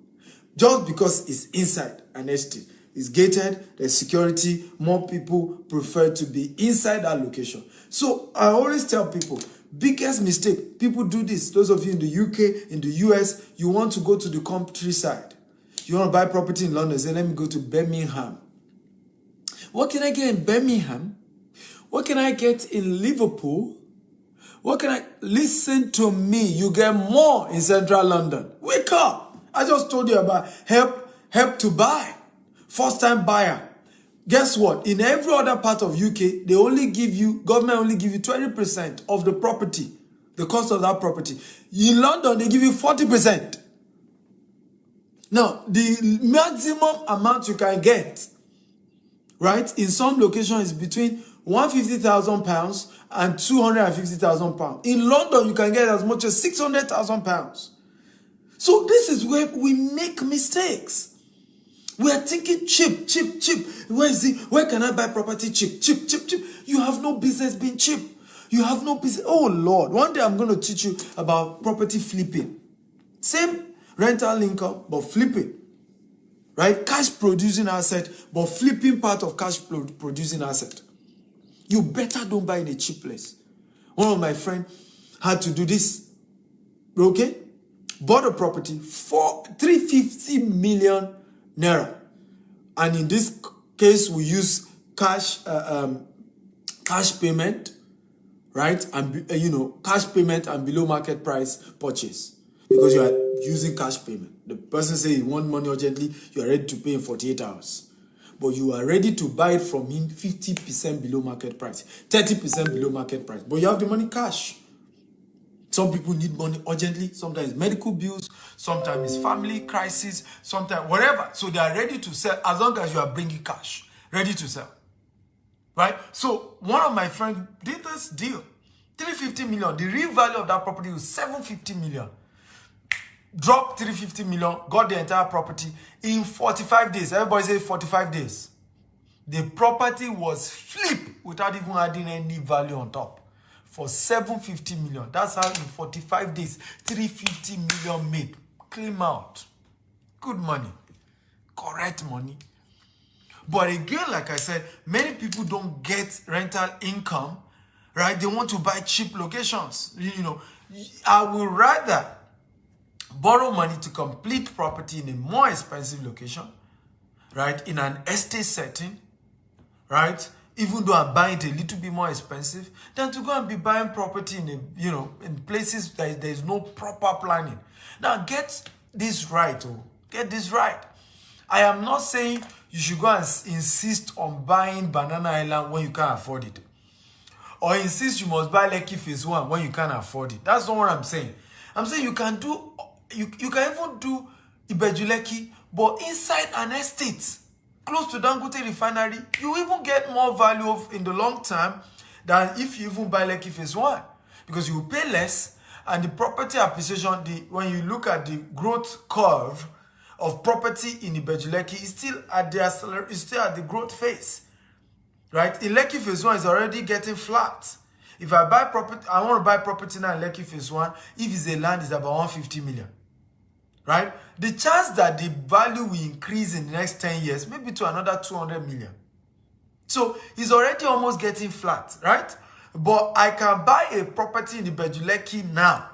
Just because it's inside an estate. It's gated, there's security, more people prefer to be inside that location. So I always tell people, biggest mistake, people do this. Those of you in the UK, in the US, you want to go to the countryside. You want to buy property in London, say, let me go to Birmingham. What can I get in Birmingham? What can I get in Liverpool? What can I... Listen to me. You get more in central London. Wake up. I just told you about help to buy. First time buyer. Guess what? In every other part of UK, they only give you, government only give you 20% of the property, the cost of that property. In London, they give you 40%. Now, the maximum amount you can get, right, in some locations is between £150,000 and £250,000. In London, you can get as much as £600,000. So this is where we make mistakes. We are thinking cheap. Where is it? Where can I buy property cheap? You have no business being cheap. You have no business. Oh Lord, one day I'm going to teach you about property flipping. Same rental income, but flipping. Right? Cash producing asset, but flipping part of cash producing asset. You better don't buy in a cheap place. One of my friends had to do this. Okay? Bought a property for 350 million naira, and in this case we use cash payment, right? And cash payment and below market price purchase, because you are using cash payment. The person say you want money urgently, you are ready to pay in 48 hours, but you are ready to buy it from him 50% below market price, 30% below market price, but you have the money cash. Some people need money urgently. Sometimes medical bills. Sometimes it's family crisis. Sometimes whatever. So they are ready to sell as long as you are bringing cash. Ready to sell. Right? So one of my friends did this deal. 350 million. The real value of that property was 750 million. Dropped 350 million. Got the entire property in 45 days. Everybody say 45 days. The property was flipped without even adding any value on top. For 750 million. That's how in 45 days, 350 million made. Clean out. Good money. Correct money. But again, like I said, many people don't get rental income, right? They want to buy cheap locations. I would rather borrow money to complete property in a more expensive location, right? In an estate setting, right? Even though I'm buying it a little bit more expensive, than to go and be buying property in in places that there is no proper planning. Now get this right, get this right. I am not saying you should go and insist on buying Banana Island when you can't afford it, or insist you must buy Lekki Phase 1 when you can't afford it. That's not what I'm saying. I'm saying you can do, you can even do Ibeju Lekki, but inside an estate close to Dangote Refinery, you even get more value in the long term than if you even buy Lekki Phase 1, because you will pay less, and the property appreciation, when you look at the growth curve of property in Ibeju Lekki, is still at the growth phase, right? In Lekki Phase 1 is already getting flat. If I buy property, I want to buy property now in Lekki Phase 1, if it's a land, it's about 150 million. Right? The chance that the value will increase in the next 10 years, maybe to another 200 million. So it's already almost getting flat, right? But I can buy a property in the Ibeju Lekki now,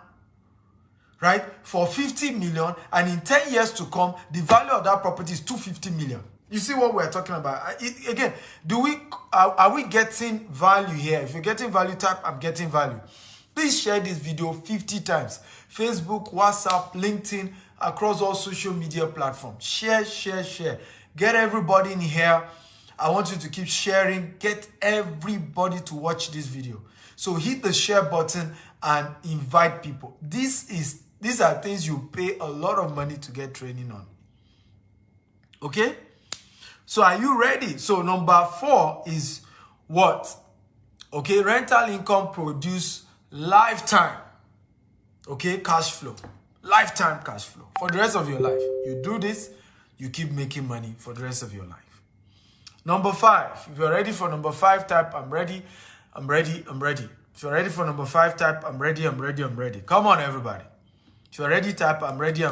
right? For 50 million, and in 10 years to come, the value of that property is 250 million. You see what we're talking about? Again, are we getting value here? If you're getting value, type I'm getting value. Please share this video 50 times. Facebook, WhatsApp, LinkedIn, across all social media platforms. Share. Get everybody in here. I want you to keep sharing. Get everybody to watch this video. So hit the share button and invite people. These are things you pay a lot of money to get training on. Okay? So are you ready? So number 4 is what? Okay, rental income produce lifetime. Okay, cash flow. Lifetime cash flow for the rest of your life. You do this, you keep making money for the rest of your life. Number 5. If you're ready for number 5, type I'm ready. If you're ready for number 5, type I'm ready. Come on, everybody. If you're ready, type I'm ready.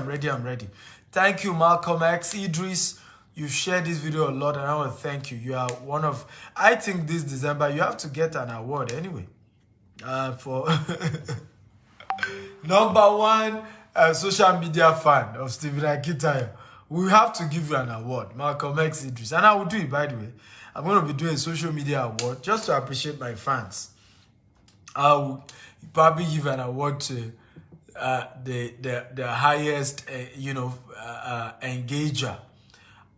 Thank you, Malcolm X, Idris. You've shared this video a lot, and I want to thank you. You are one of, I think this December, you have to get an award anyway. For number 1 social media fan of Stephen Akitayo. We have to give you an award, Malcolm X Idris. And I will do it, by the way. I'm going to be doing a social media award just to appreciate my fans. I'll probably give an award to the highest, engager.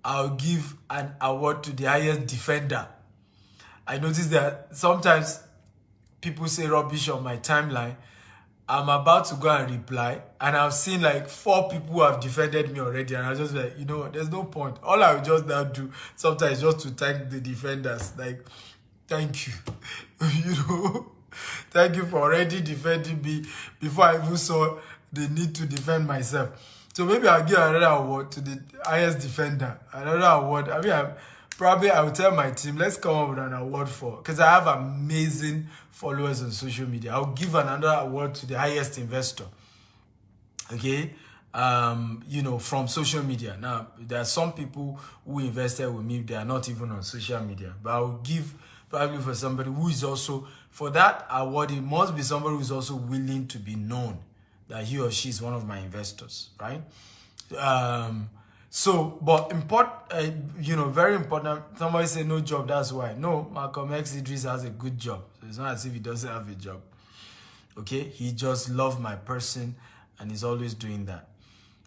I'll give an award to the highest defender. I noticed that sometimes people say rubbish on my timeline. I'm about to go and reply, and I've seen like 4 people who have defended me already, and I just like, there's no point. All I will just now do sometimes just to thank the defenders, like, thank you, thank you for already defending me before I even saw the need to defend myself. So maybe I'll give another award to the highest defender, another award. I will tell my team, let's come up with an award because I have amazing followers on social media. I'll give another award to the highest investor. Okay? From social media. Now, there are some people who invested with me, they are not even on social media. But I'll give probably for somebody who is also, for that award, it must be somebody who is also willing to be known that he or she is one of my investors, right? But very important. Somebody say no job, that's why. No, Malcolm X Idris has a good job. So it's not as if he doesn't have a job. Okay? He just loves my person and he's always doing that.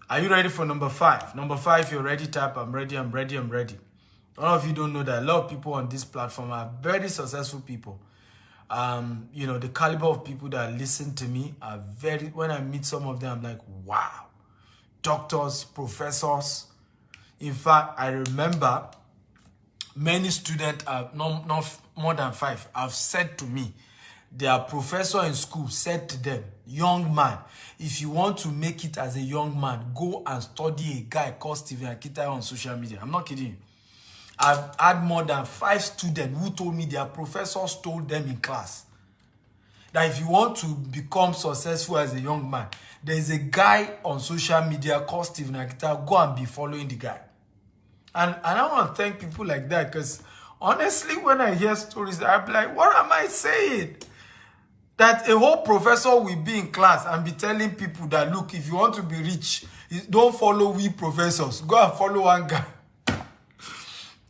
Are you ready for number 5? Number 5, you're ready, type, I'm ready. A lot of you don't know that a lot of people on this platform are very successful people. The caliber of people that listen to me are when I meet some of them, I'm like, wow. Doctors, professors. In fact, I remember many students, not more than 5, have said to me, their professor in school said to them, young man, if you want to make it as a young man, go and study a guy called Stephen Akita on social media. I'm not kidding you. I've had more than 5 students who told me their professors told them in class that if you want to become successful as a young man, there is a guy on social media called Stephen Akita. Go and be following the guy. And I want to thank people like that because honestly, when I hear stories, I'm like, what am I saying? That a whole professor will be in class and be telling people that, look, if you want to be rich, don't follow we professors. Go and follow one guy.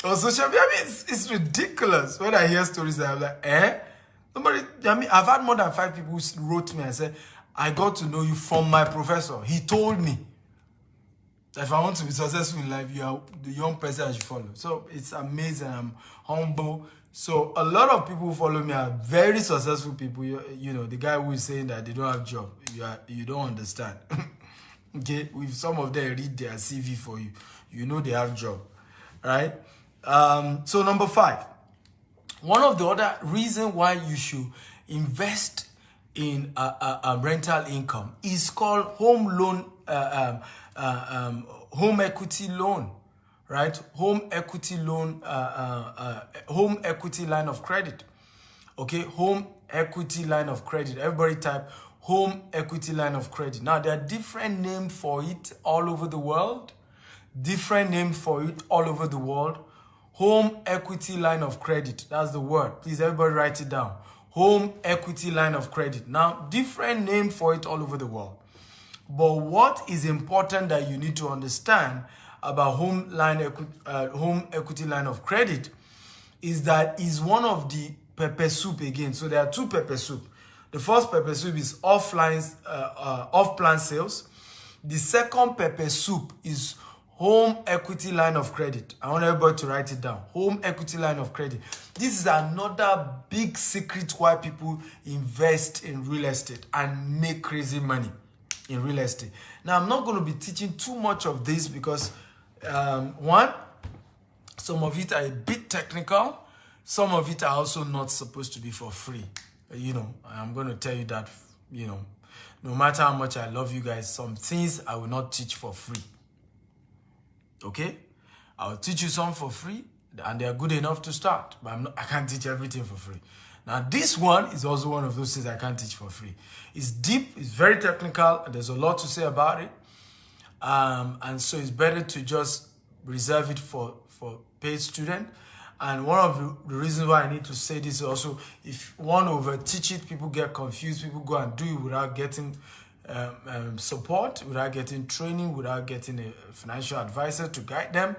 On social media, it's ridiculous. When I hear stories, I'm like, I've had more than 5 people who wrote me and said, I got to know you from my professor. He told me that if I want to be successful in life, you are the young person I should follow. So it's amazing. I'm humble. So a lot of people who follow me are very successful people. The guy who is saying that they don't have job, you don't understand. Okay, with some of them read their CV for you, they have job, right? So number 5, one of the other reasons why you should invest in a rental income is called home equity loan, right? Home equity loan, home equity line of credit. Okay, home equity line of credit. Everybody type home equity line of credit. Now, there are different names for it all over the world. Home equity line of credit. That's the word. Please, everybody write it down. Home equity line of credit. Now, different name for it all over the world. But what is important that you need to understand about home equity line of credit is that is one of the pepper soup again. So there are 2 pepper soup. The first pepper soup is off-plan sales. The second pepper soup is home equity line of credit. I want everybody to write it down. Home equity line of credit. This is another big secret why people invest in real estate and make crazy money in real estate. Now, I'm not going to be teaching too much of this because, one, some of it are a bit technical. Some of it are also not supposed to be for free. I'm going to tell you that, no matter how much I love you guys, some things I will not teach for free. Okay? I'll teach you some for free, and they're good enough to start. But I can't teach everything for free. Now, this one is also one of those things I can't teach for free. It's deep, it's very technical, and there's a lot to say about it. And so it's better to just reserve it for paid student. And one of the reasons why I need to say this is also, if one over teach it, people get confused, people go and do it without getting support, without getting training, without getting a financial advisor to guide them.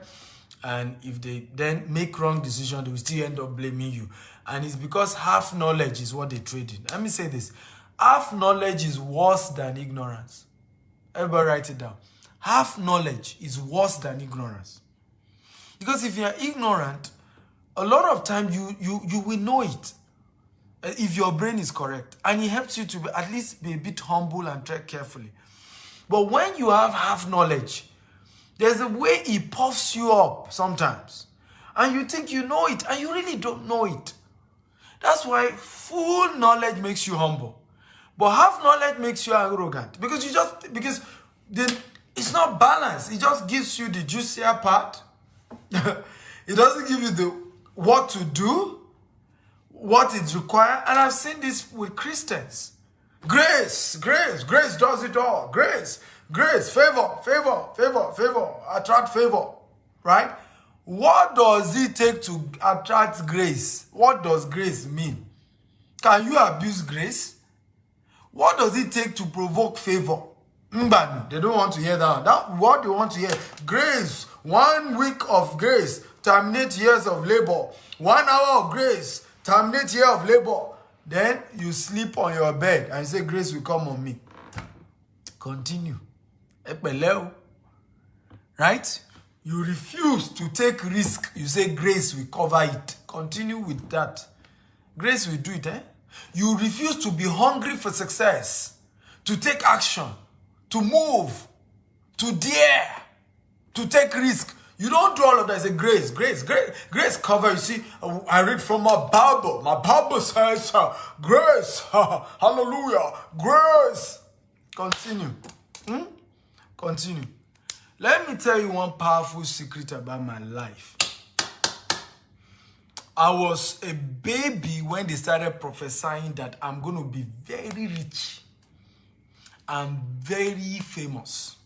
And if they then make wrong decision, they will still end up blaming you. And it's because half knowledge is what they trade in. Let me say this. Half knowledge is worse than ignorance. Everybody write it down. Half knowledge is worse than ignorance. Because if you are ignorant, a lot of time you will know it. If your brain is correct. And it helps you to at least be a bit humble and tread carefully. But when you have half knowledge, there's a way it puffs you up sometimes. And you think you know it, and you really don't know it. That's why full knowledge makes you humble. But half knowledge makes you arrogant. Because it's not balanced. It just gives you the juicier part. It doesn't give you what to do, what is required. And I've seen this with Christians. Grace does it all. Grace, favor, attract favor, right? What does it take to attract grace? What does grace mean? Can you abuse grace? What does it take to provoke favor? Mbanu, they don't want to hear that. That's what they want to hear. Grace, 1 week of grace, terminate years of labor. 1 hour of grace, terminate year of labor. Then you sleep on your bed and say, grace will come on me. Continue. Right? You refuse to take risk. You say grace will cover it. Continue with that. Grace will do it, eh? You refuse to be hungry for success, to take action, to move, to dare, to take risk. You don't do all of that. Say grace cover. You see, I read from my Bible. My Bible says, grace, hallelujah, grace. Continue. Continue. Let me tell you one powerful secret about my life. I was a baby when they started prophesying that I'm going to be very rich and very famous.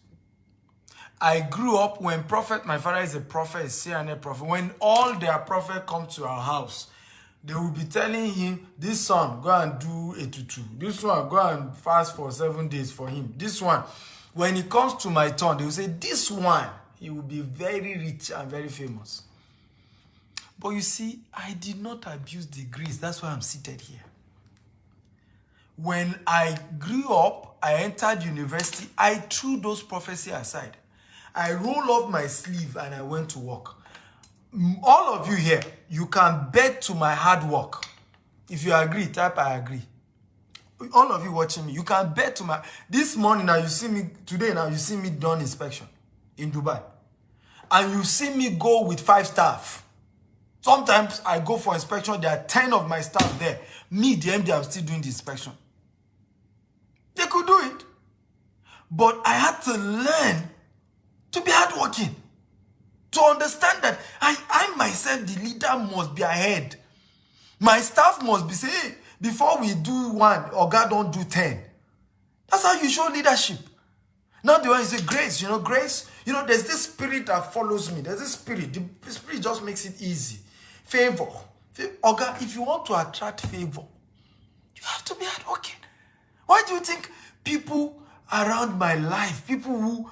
I grew up when my father is a prophet, a CNN prophet. When all their prophets come to our house, they will be telling him, this son, go and do a tutu. This one, go and fast for 7 days for him. This one, when it comes to my turn, they will say, this one, he will be very rich and very famous. But you see, I did not abuse the grace. That's why I'm seated here. When I grew up, I entered university, I threw those prophecies aside. I rolled off my sleeve and I went to work. All of you here, you can bet to my hard work. If you agree, type I agree. All of you watching me, you can bet to my... This morning now, you see me... Today now, you see me done inspection in Dubai. And you see me go with 5 staff. Sometimes I go for inspection, there are 10 of my staff there. Me, the MD, I'm still doing the inspection. They could do it. But I had to learn to be hardworking. To understand that I myself, the leader, must be ahead. My staff must be saying, hey, before we do 1, or God don't do 10. That's how you show leadership. Not the one you say, grace, grace. There's this spirit that follows me. There's this spirit. The spirit just makes it easy. Favor. God, if you want to attract favor, you have to be hardworking. Why do you think people around my life, people who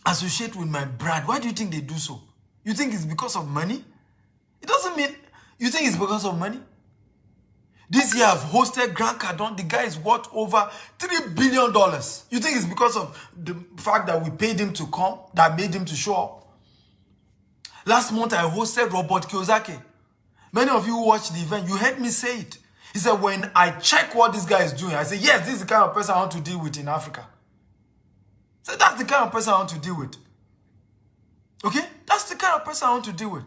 associate with my brand, why do you think they do so? You think it's because of money? It doesn't mean... You think it's because of money? This year I've hosted Grant Cardone. The guy is worth over $3 billion. You think it's because of the fact that we paid him to come, that made him to show up? Last month I hosted Robert Kiyosaki. Many of you who watched the event, you heard me say it. He said, when I check what this guy is doing, I say, yes, this is the kind of person I want to deal with in Africa. So that's the kind of person I want to deal with. Okay? That's the kind of person I want to deal with.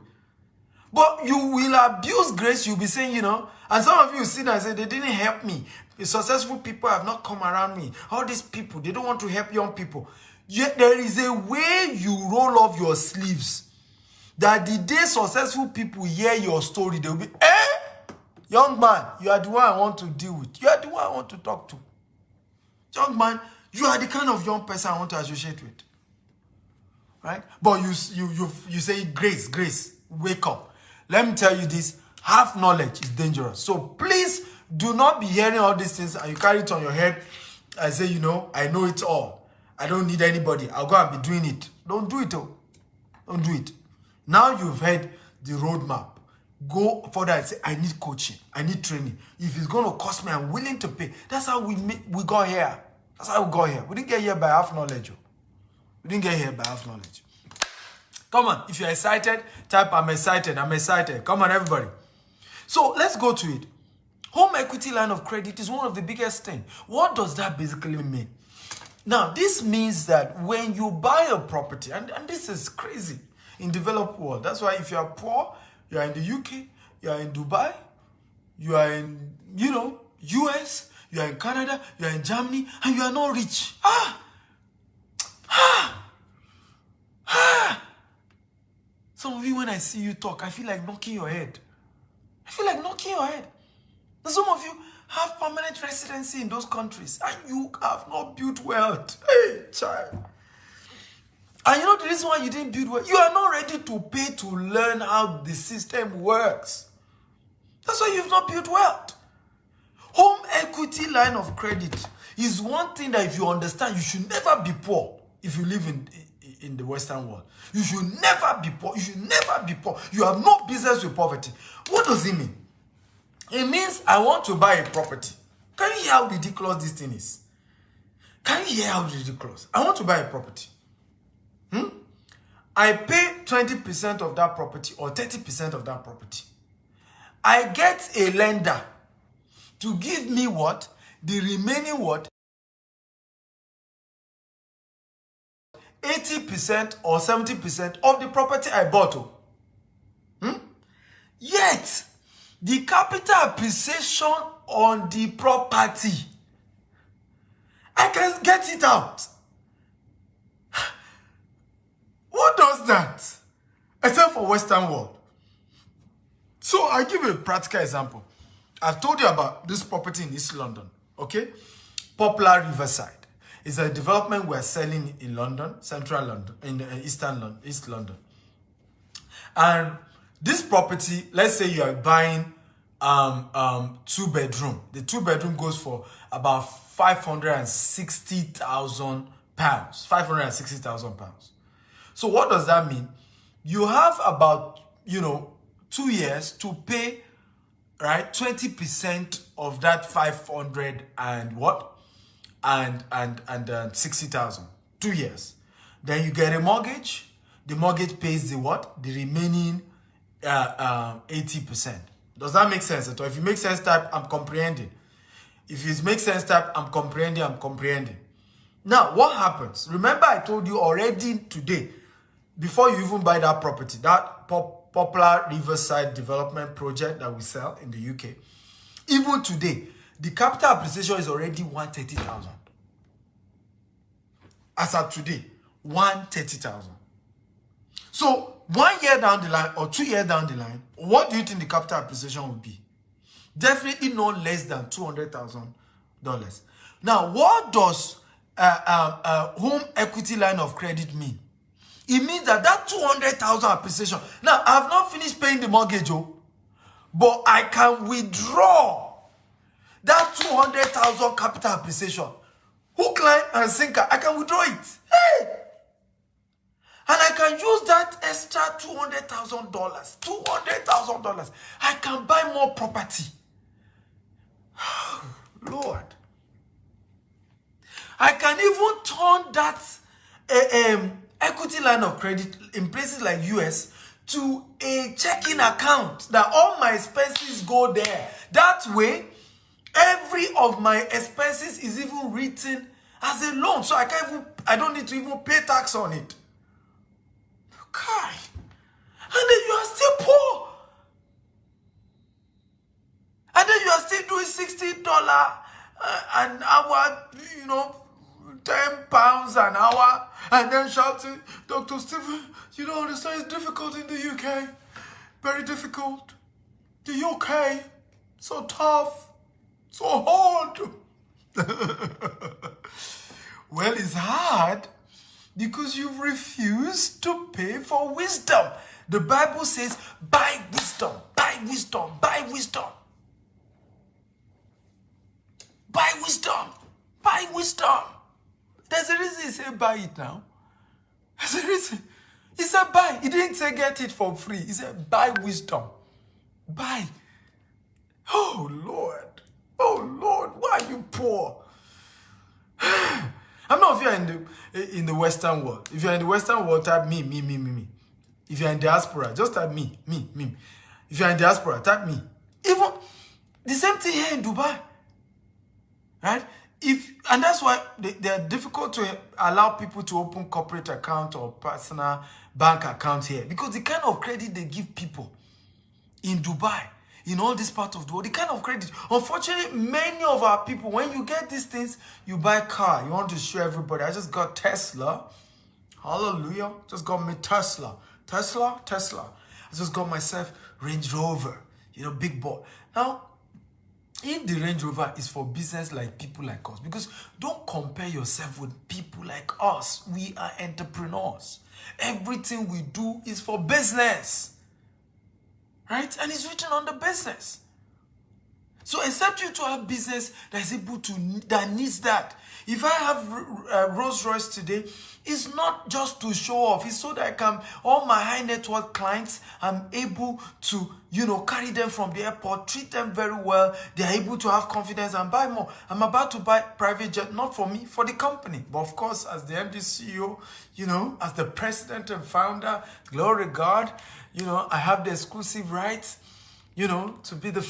But you will abuse grace. You'll be saying, and some of you sit there and say, they didn't help me. The successful people have not come around me. All these people, they don't want to help young people. Yet there is a way you roll off your sleeves that the day successful people hear your story, they'll be, young man, you are the one I want to deal with. You are the one I want to talk to. Young man, you are the kind of young person I want to associate with. Right? But you say, grace, wake up. Let me tell you this, half knowledge is dangerous. So please do not be hearing all these things and you carry it on your head and say, I know it all. I don't need anybody. I'll go and be doing it. Don't do it, though. Don't do it. Now you've heard the roadmap. Go further and say, I need coaching, I need training. If it's going to cost me, I'm willing to pay. That's how we got here. That's how we got here. We didn't get here by half knowledge. We didn't get here by half knowledge. Come on, if you're excited, type I'm excited, I'm excited. Come on, everybody. So let's go to it. Home equity line of credit is one of the biggest things. What does that basically mean? Now, this means that when you buy a property, and this is crazy in developed world. That's why if you are poor, you are in the UK, you are in Dubai, you are in, US, you are in Canada, you are in Germany, and you are not rich. Some of you, when I see you talk, I feel like knocking your head. And some of you have permanent residency in those countries, and you have not built wealth. Hey, child. And you know the reason why you didn't build wealth? You are not ready to pay to learn how the system works. That's why you've not built wealth. Home equity line of credit is one thing that if you understand, you should never be poor if you live in the Western world. You should never be poor. You should never be poor. You have no business with poverty. What does it mean? It means I want to buy a property. Can you hear how ridiculous this thing is? Can you hear how ridiculous? I want to buy a property. I pay 20% of that property or 30% of that property. I get a lender to give me what? The remaining what? 80% or 70% of the property I bought. Yet, the capital appreciation on the property, I can get it out. What does that? Except for Western world. So I give you a practical example. I've told you about this property in East London, okay? Poplar Riverside. It's a development we're selling in London, Central London, in East London. And this property, let's say you are buying 2-bedroom. The 2-bedroom goes for about £560,000. £560,000. So what does that mean? You have about 2 years to pay, right? 20% of that 500 and what? And 60,000. 2 years. Then you get a mortgage. The mortgage pays the what? The remaining 80%. Does that make sense at all? If it makes sense, type I'm comprehending. If it makes sense, type I'm comprehending. Now, what happens? Remember I told you already today, before you even buy that property, that Poplar Riverside development project that we sell in the UK, even today, the capital appreciation is already 130,000. As of today, 130,000. So 1 year down the line or 2 years down the line, what do you think the capital appreciation will be? Definitely no less than $200,000. Now, what does home equity line of credit mean? It means that 200,000 appreciation. Now, I have not finished paying the mortgage, but I can withdraw that 200,000 capital appreciation. Hook, line, and sinker. I can withdraw it. Hey! And I can use that extra $200,000. $200,000. I can buy more property. Lord. I can even turn that equity line of credit in places like US to a checking account that all my expenses go there. That way, every of my expenses is even written as a loan. So I don't need to even pay tax on it. Okay. And then you are still poor. And then you are still doing $60 an hour, £10 an hour, and then shouting, Dr. Stephen, you don't understand, it's difficult in the UK. Very difficult. The UK, so tough, so hard. Well, it's hard because you've refused to pay for wisdom. The Bible says, buy wisdom, buy wisdom, buy wisdom. Buy wisdom, buy wisdom. There's a reason you say buy it now. There's a reason. He said buy. He didn't say get it for free. He said buy wisdom. Buy. Oh Lord. Oh Lord, why are you poor? I'm not if you're in the Western world. If you're in the Western world, type me. If you're in diaspora, just type me. If you're in diaspora, type me. Even the same thing here in Dubai. Right? And that's why they're difficult to allow people to open corporate account or personal bank account here, because the kind of credit they give people in Dubai, in all this part of the world, the kind of credit. Unfortunately, many of our people, when you get these things, you buy a car, you want to show everybody. I just got Tesla. Hallelujah. Just got me Tesla. I just got myself Range Rover. Big boy. Now, if the Range Rover is for business like people like us, because don't compare yourself with people like us. We are entrepreneurs. Everything we do is for business. Right? And it's written on the business. So except you to have business that needs that. If I have Rolls Royce today, it's not just to show off. It's so that all my high net worth clients, I'm able to, carry them from the airport, treat them very well. They're able to have confidence and buy more. I'm about to buy private jet, not for me, for the company. But of course, as the MD CEO, as the president and founder, glory God, I have the exclusive rights, to be the,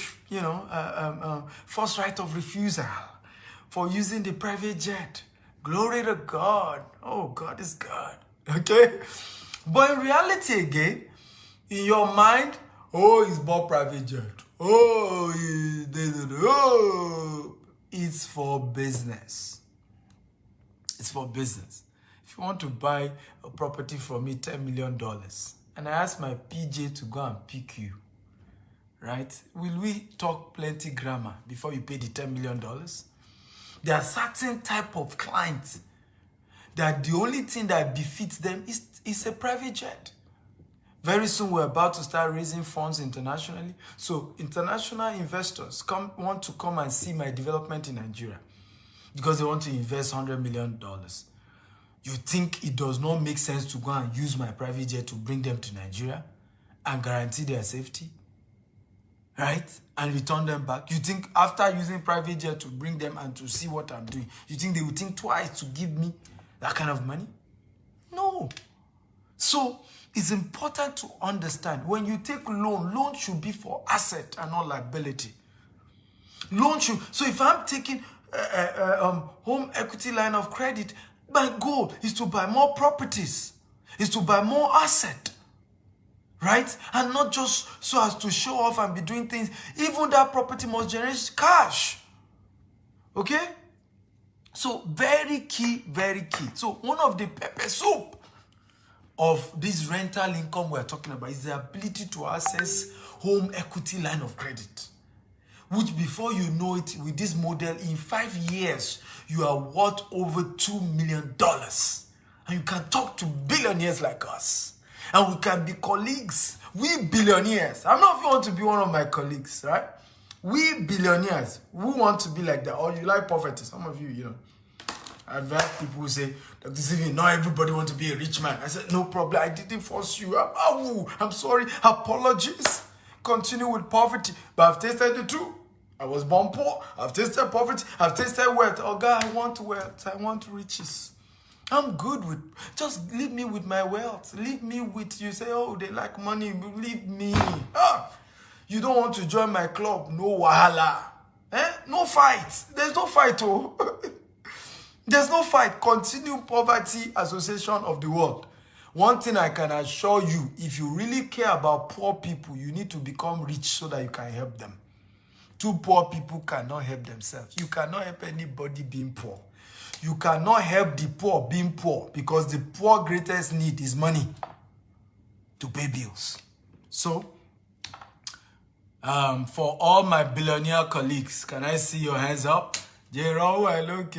first right of refusal for using the private jet. Glory to God. Oh, God is God. Okay? But in reality again, in your mind, he's bought private jet. It's for business. It's for business. If you want to buy a property from me, $10 million, and I ask my PJ to go and pick you, right? Will we talk plenty grammar before you pay the $10 million? There are certain type of clients that the only thing that befits them is a private jet. Very soon we're about to start raising funds internationally. So international investors want to come and see my development in Nigeria because they want to invest $100 million. You think it does not make sense to go and use my private jet to bring them to Nigeria and guarantee their safety? Right? And return them back. You think after using private jet to bring them and to see what I'm doing, you think they would think twice to give me that kind of money? No. So it's important to understand when you take loan should be for asset and not liability. So if I'm taking home equity line of credit, my goal is to buy more properties, is to buy more asset. Right? And not just so as to show off and be doing things. Even that property must generate cash. Okay? So very key, very key. So one of the pepper soup of this rental income we're talking about is the ability to access home equity line of credit. Which before you know it, with this model, in 5 years, you are worth over $2 million. And you can talk to billionaires like us. And we can be colleagues. We billionaires. I'm not if you want to be one of my colleagues, right? We billionaires. We want to be like that. Or you like poverty. Some of you, I advise people who say, Dr. Stephen, not everybody wants to be a rich man. I said, no problem. I didn't force you. I'm sorry. Apologies. Continue with poverty. But I've tasted the truth. I was born poor. I've tasted poverty. I've tasted wealth. Oh God, I want wealth. I want riches. I'm good with, just leave me with my wealth. Leave me with, you say, they like money. Leave me. You don't want to join my club. No wahala. No fight. There's no fight, There's no fight. Continue Poverty Association of the World. One thing I can assure you, if you really care about poor people, you need to become rich so that you can help them. Two poor people cannot help themselves. You cannot help anybody being poor. You cannot help the poor being poor because the poor greatest need is money to pay bills. So, for all my billionaire colleagues, can I see your hands up? Billionaire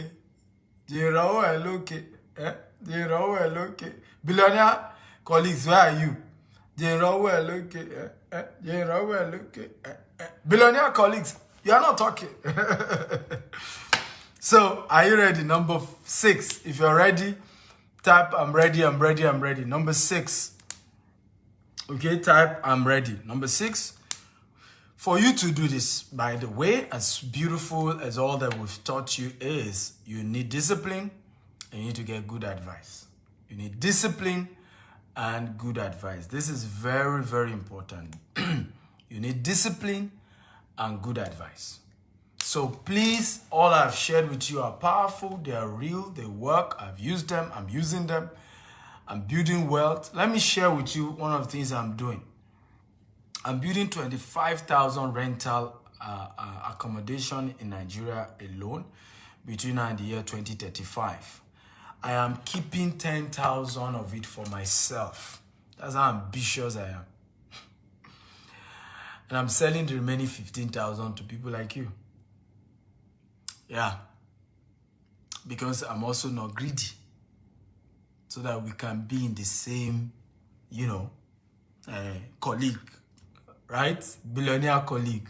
colleagues, where are you? Billionaire colleagues, you are not talking. So, are you ready? Number 6. If you're ready, type I'm ready, I'm ready, I'm ready. Number 6. Okay, type I'm ready. Number 6, for you to do this, by the way, as beautiful as all that we've taught you is, you need discipline and you need to get good advice. You need discipline and good advice. This is very, very important. You need discipline and good advice. So please, all I've shared with you are powerful, they are real, they work, I've used them, I'm using them, I'm building wealth. Let me share with you one of the things I'm doing. I'm building 25,000 rental accommodation in Nigeria alone between now and the year 2035. I am keeping 10,000 of it for myself. That's how ambitious I am. And I'm selling the remaining 15,000 to people like you. Yeah. Because I'm also not greedy. So that we can be in the same, colleague. Right? Billionaire colleague.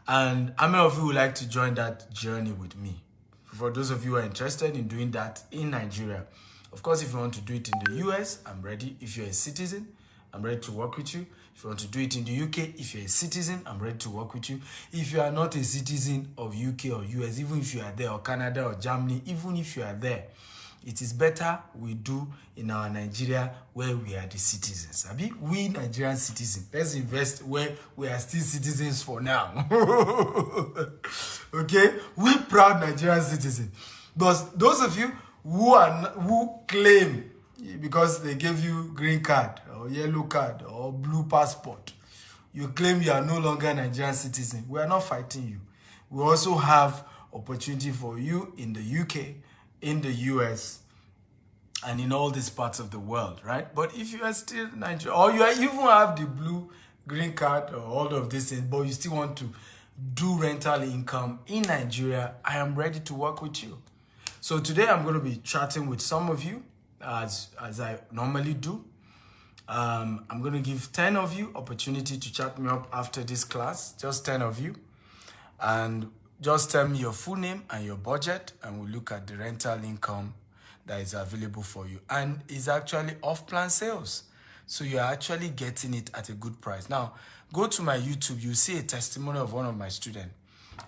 And how many of you would like to join that journey with me? For those of you who are interested in doing that in Nigeria. Of course, if you want to do it in the US, I'm ready. If you're a citizen, I'm ready to work with you. If you want to do it in the UK, if you're a citizen, I'm ready to work with you. If you are not a citizen of UK or US, even if you are there, or Canada or Germany, even if you are there, it is better we do in our Nigeria where we are the citizens. Abi? We Nigerian citizens. Let's invest where we are still citizens for now. Okay? We proud Nigerian citizens. But those of you who claim because they gave you green card or yellow card or blue passport, you claim you are no longer Nigerian citizen. We are not fighting you. We also have opportunity for you in the UK, in the US, and in all these parts of the world, right? But if you are still Nigerian, or you even have the blue green card or all of these things, but you still want to do rental income in Nigeria, I am ready to work with you. So today I'm going to be chatting with some of you as I normally do. I'm going to give 10 of you opportunity to chat me up after this class, just 10 of you. And just tell me your full name and your budget, and we'll look at the rental income that is available for you. And it's actually off-plan sales. So you're actually getting it at a good price. Now, go to my YouTube, you'll see a testimony of one of my students.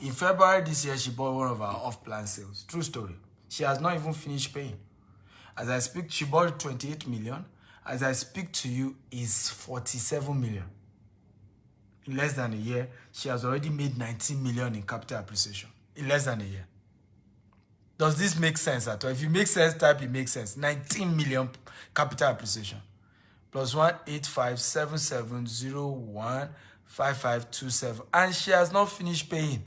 In February this year, she bought one of our off-plan sales. True story. She has not even finished paying. As I speak, she bought 28 million. As I speak to you, is 47 million. In less than a year, she has already made 19 million in capital appreciation. In less than a year. Does this make sense at all? If it makes sense, type it makes sense. 19 million capital appreciation. Plus 18577015527. And she has not finished paying.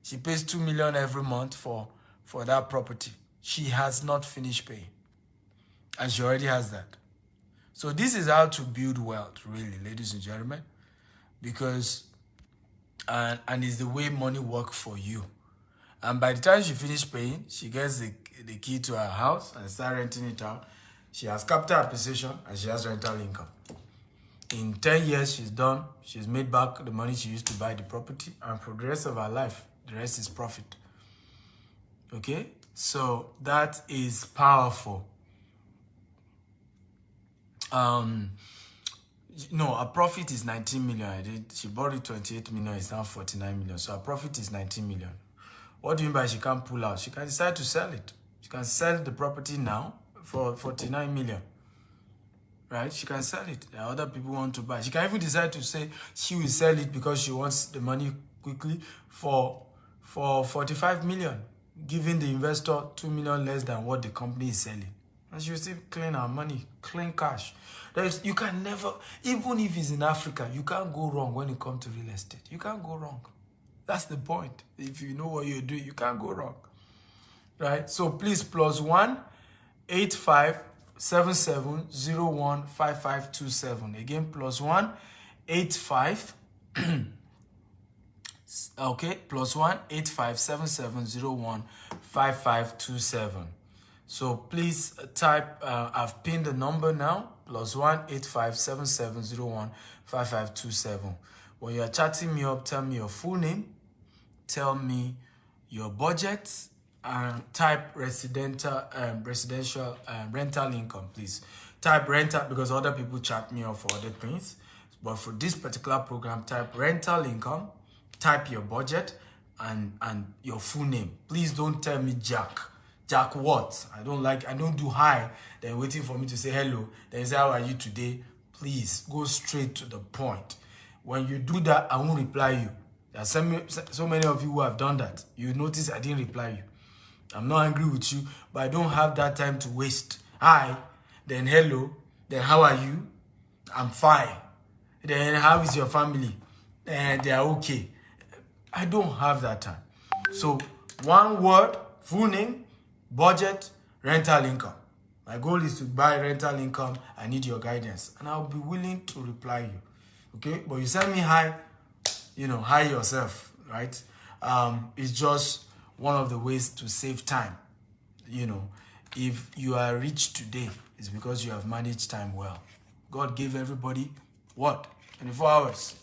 She pays 2 million every month for that property. She has not finished paying. And she already has that. So this is how to build wealth, really, ladies and gentlemen. Because, and it's the way money works for you. And by the time she finishes paying, she gets the key to her house and start renting it out. She has capital appreciation and she has rental income. In 10 years, she's done. She's made back the money she used to buy the property. And for the rest of her life, the rest is profit. Okay? So that is powerful. No, her profit is 19 million. She bought it 28 million. It's now 49 million. So her profit is 19 million. What do you mean by she can't pull out? She can decide to sell it. She can sell the property now for 49 million. Right? She can sell it. There are other people who want to buy. She can even decide to say she will sell it because she wants the money quickly for 45 million, giving the investor 2 million less than what the company is selling. And she will still clean her money, clean cash. You can never, even if it's in Africa, you can't go wrong when it comes to real estate. You can't go wrong. That's the point. If you know what you're doing, you can't go wrong. Right? So please, +1-8577015527. Again, +1-85. Okay, +1-8577015527. So please type, I've pinned the number now, +1-8577015527. When you're chatting me up, tell me your full name, tell me your budget, type residential rental income, please. Type rental because other people chat me off for other things. But for this particular program, type rental income, type your budget and your full name. Please don't tell me Jack. Jack what? I don't do hi, then waiting for me to say hello, then say how are you today? Please go straight to the point. When you do that, I won't reply you. There are so many of you who have done that. You notice I didn't reply you. I'm not angry with you, but I don't have that time to waste. Hi, then hello, then how are you? I'm fine. Then how is your family? And they are okay. I don't have that time. So one word, full name, budget, rental income. My goal is to buy rental income. I need your guidance. And I'll be willing to reply you. Okay? But you send me hi, hi yourself, right? It's just one of the ways to save time. If you are rich today, it's because you have managed time well. God gave everybody what? 24 hours.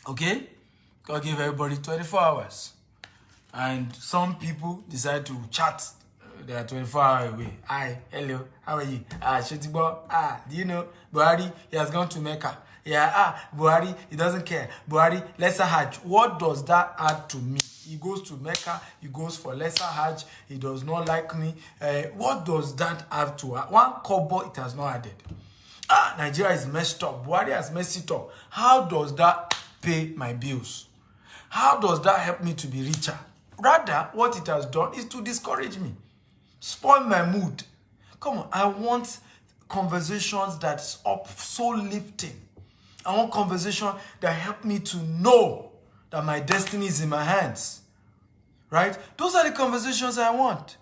Okay? God gave everybody 24 hours. And some people decide to chat. They are 24 hours away. Hi, hello, how are you? Shetibo, do you know Buhari? He has gone to Mecca. Yeah, Buhari, he doesn't care. Buhari, lesser Hajj. What does that add to me? He goes to Mecca, he goes for lesser Hajj, he does not like me. What does that have to add? One kobo it has not added. Nigeria is messed up. Buhari has messed it up. How does that pay my bills? How does that help me to be richer? Rather, what it has done is to discourage me, spoil my mood. Come on, I want conversations that's so lifting. I want conversation that help me to know that my destiny is in my hands. Right? Those are the conversations I want.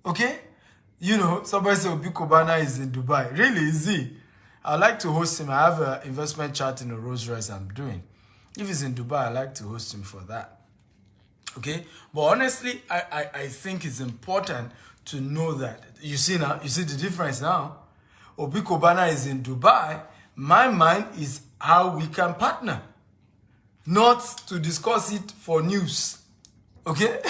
Okay? Somebody said Obi Kubana is in Dubai. Really, is he? I'd like to host him. I have an investment chart in a Rolls Royce I'm doing. If he's in Dubai, I'd like to host him for that. Okay? But honestly, I think it's important to know that. You see the difference now? Obi Kubana is in Dubai. My mind is how we can partner. Not to discuss it for news. Okay?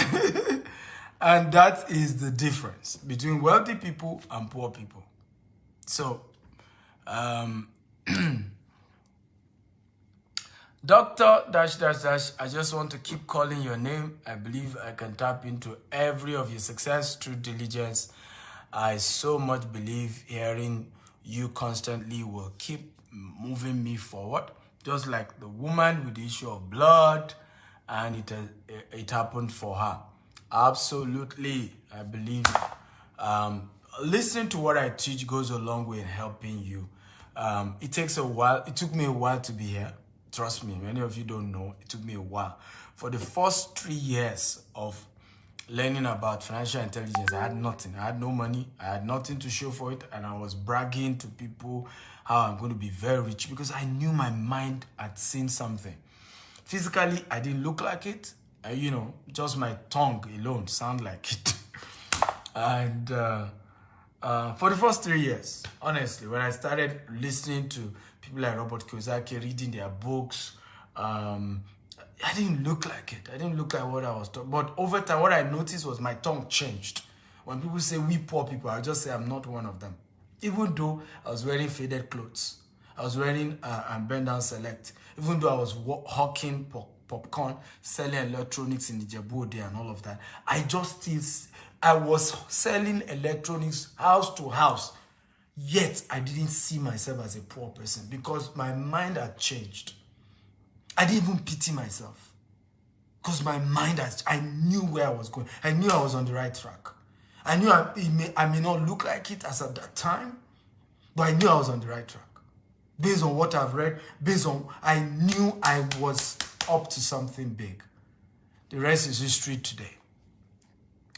And that is the difference between wealthy people and poor people. So, Doctor -- I just want to keep calling your name. I believe I can tap into every of your success through diligence. I so much believe hearing you constantly will keep moving me forward. Just like the woman with the issue of blood, and it happened for her. Absolutely, I believe listening to what I teach goes a long way in helping you. It takes a while. It took me a while to be here. Trust me, many of you don't know. It took me a while. For the first 3 years of learning about financial intelligence, I had nothing. I had no money. I had nothing to show for it. And I was bragging to people how I'm going to be very rich because I knew my mind had seen something. Physically, I didn't look like it. Just my tongue alone sound like it. And for the first 3 years, honestly, when I started listening to people like Robert Kiyosaki, reading their books, I didn't look like it. I didn't look like what I was talking. But over time, what I noticed was my tongue changed. When people say we poor people, I just say I'm not one of them. Even though I was wearing faded clothes, I was wearing Bend Down Select. Even though I was hawking popcorn, selling electronics in Ijebu and all of that, I was selling electronics house to house. Yet I didn't see myself as a poor person because my mind had changed. I didn't even pity myself because my mind I knew where I was going. I knew I was on the right track. I knew I may not look like it as at that time, but I knew I was on the right track. Based on what I've read, I knew I was up to something big. The rest is history today.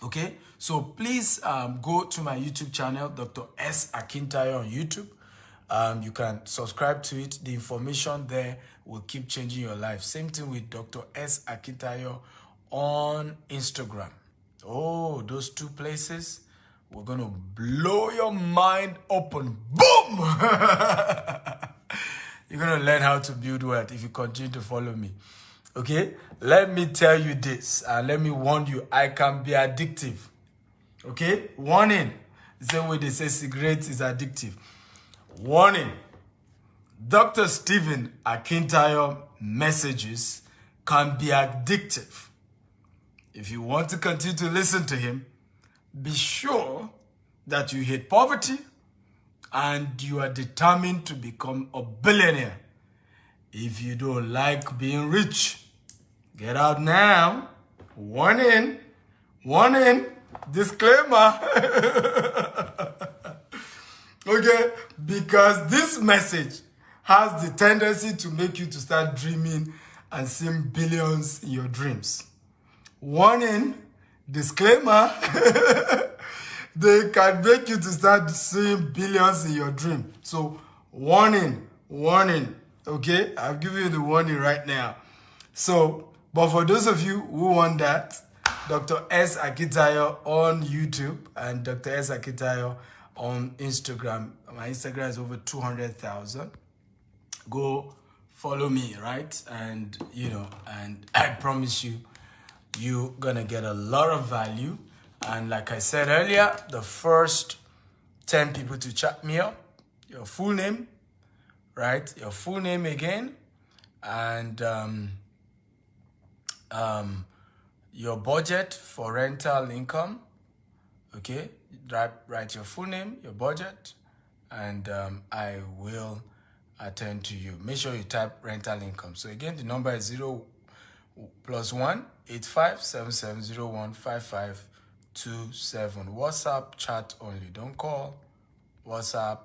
Okay? So please go to my YouTube channel, Dr. S. Akintayo on YouTube. You can subscribe to it. The information there will keep changing your life. Same thing with Dr. S. Akintayo on Instagram. Oh, those two places, we're going to blow your mind open. Boom! You're going to learn how to build wealth if you continue to follow me. Okay? Let me tell you this, and let me warn you, I can be addictive. Okay? Warning. The same way they say cigarette is addictive. Warning. Dr. Stephen Akintayo messages can be addictive. If you want to continue to listen to him, be sure that you hate poverty and you are determined to become a billionaire. If you don't like being rich, get out now. Warning, warning, disclaimer. Okay, because this message has the tendency to make you to start dreaming and seeing billions in your dreams. Warning, disclaimer, they can make you to start seeing billions in your dream. So, warning, warning, okay? I'll give you the warning right now. So, but for those of you who want that, Dr. S. Akintayo on YouTube and Dr. S. Akintayo on Instagram. My Instagram is over 200,000. Go follow me, right? And, and I promise you, you're gonna get a lot of value. And like I said earlier, the first 10 people to chat me up, your full name, right? Your full name again, and your budget for rental income, okay? Write your full name, your budget, and I will attend to you. Make sure you type rental income. So again, the number is 0 +1 85 7701 5527. WhatsApp chat only. Don't call. WhatsApp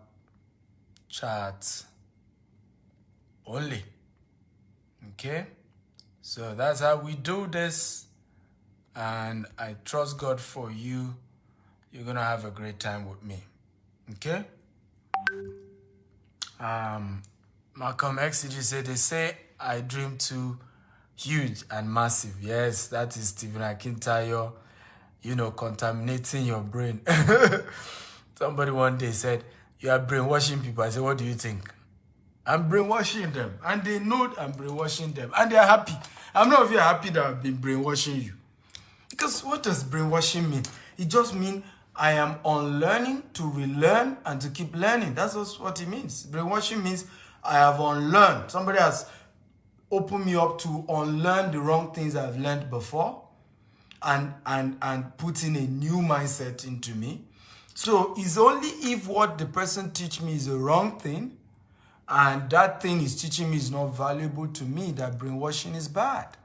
chat only. Okay? So that's how we do this. And I trust God for you. You're going to have a great time with me. Okay? Malcolm XCG said, they say I dream too huge and massive. Yes, that is Stephen Akintayo, contaminating your brain. Somebody one day said, you are brainwashing people. I said, what do you think? I'm brainwashing them. And they know I'm brainwashing them. And they're happy. I'm not even happy that I've been brainwashing you. Because what does brainwashing mean? It just means I am unlearning to relearn and to keep learning. That's just what it means. Brainwashing means I have unlearned. Somebody has opened me up to unlearn the wrong things I've learned before and putting a new mindset into me. So it's only if what the person teach me is a wrong thing and that thing is teaching me is not valuable to me that brainwashing is bad.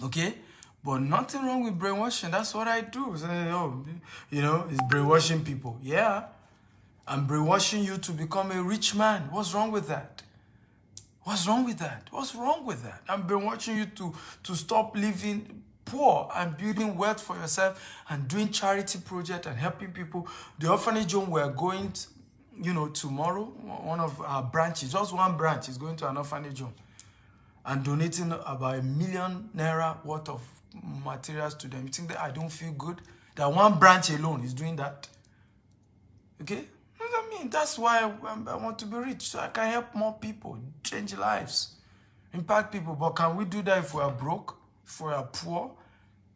Okay? But nothing wrong with brainwashing. That's what I do. So, it's brainwashing people. Yeah. I'm brainwashing you to become a rich man. What's wrong with that? What's wrong with that? What's wrong with that? I'm brainwashing you to stop living poor and building wealth for yourself and doing charity projects and helping people. The orphanage home we're going to, tomorrow, one of our branches, just one branch is going to an orphanage home and donating about ₦1 million worth of materials to them. You think that I don't feel good? That one branch alone is doing that? Okay? I mean, that's why I want to be rich, so I can help more people, change lives, impact people. But can we do that if we are broke, if we are poor?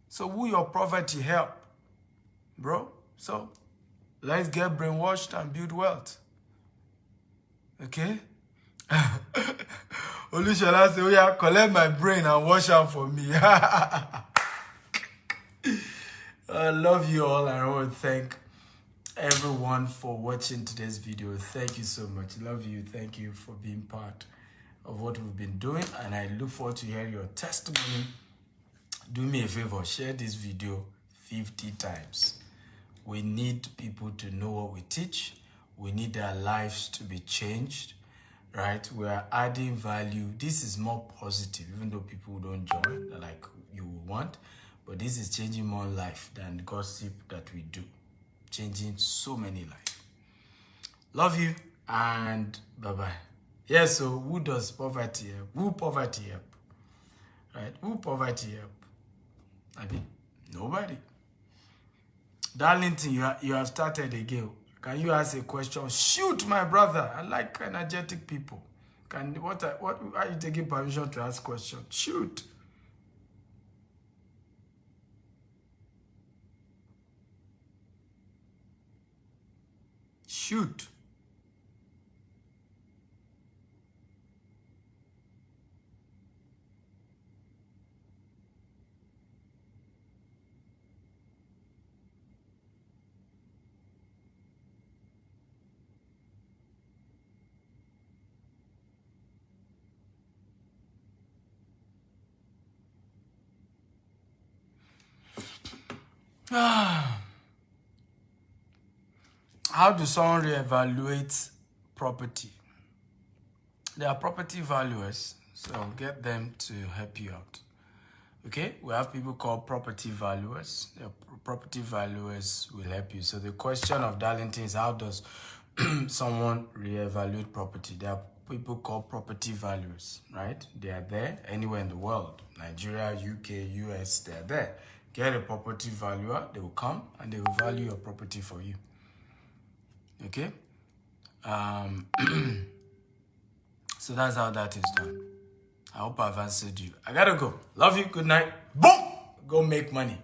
So who your poverty help, bro? So let's get brainwashed and build wealth. Okay? Olushola say, oh yeah, collect my brain and wash out for me. I love you all. I want to thank everyone for watching today's video. Thank you so much. Love you. Thank you for being part of what we've been doing. And I look forward to hearing your testimony. Do me a favor, share this video 50 times. We need people to know what we teach. We need their lives to be changed, right? We are adding value. This is more positive, even though people don't join like you want. But this is changing more life than gossip that we do. Changing so many lives. Love you and bye-bye. Yeah, so who does poverty help? Who poverty help? Right? Who poverty help? I mean, nobody. Darlington, you have started again. Can you ask a question? Shoot, my brother. I like energetic people. What are you taking permission to ask questions? Shoot. Shoot. How does someone reevaluate property? There are property valuers, so get them to help you out. Okay, we have people called property valuers. The property valuers will help you. So the question of Darlington is, how does someone reevaluate property? There are people called property valuers, right? They are there anywhere in the world. Nigeria, UK, US, they are there. Get a property valuer, they will come and they will value your property for you. Okay? So that's how that is done. I hope I've answered you. I gotta go. Love you. Good night. Boom! Go make money.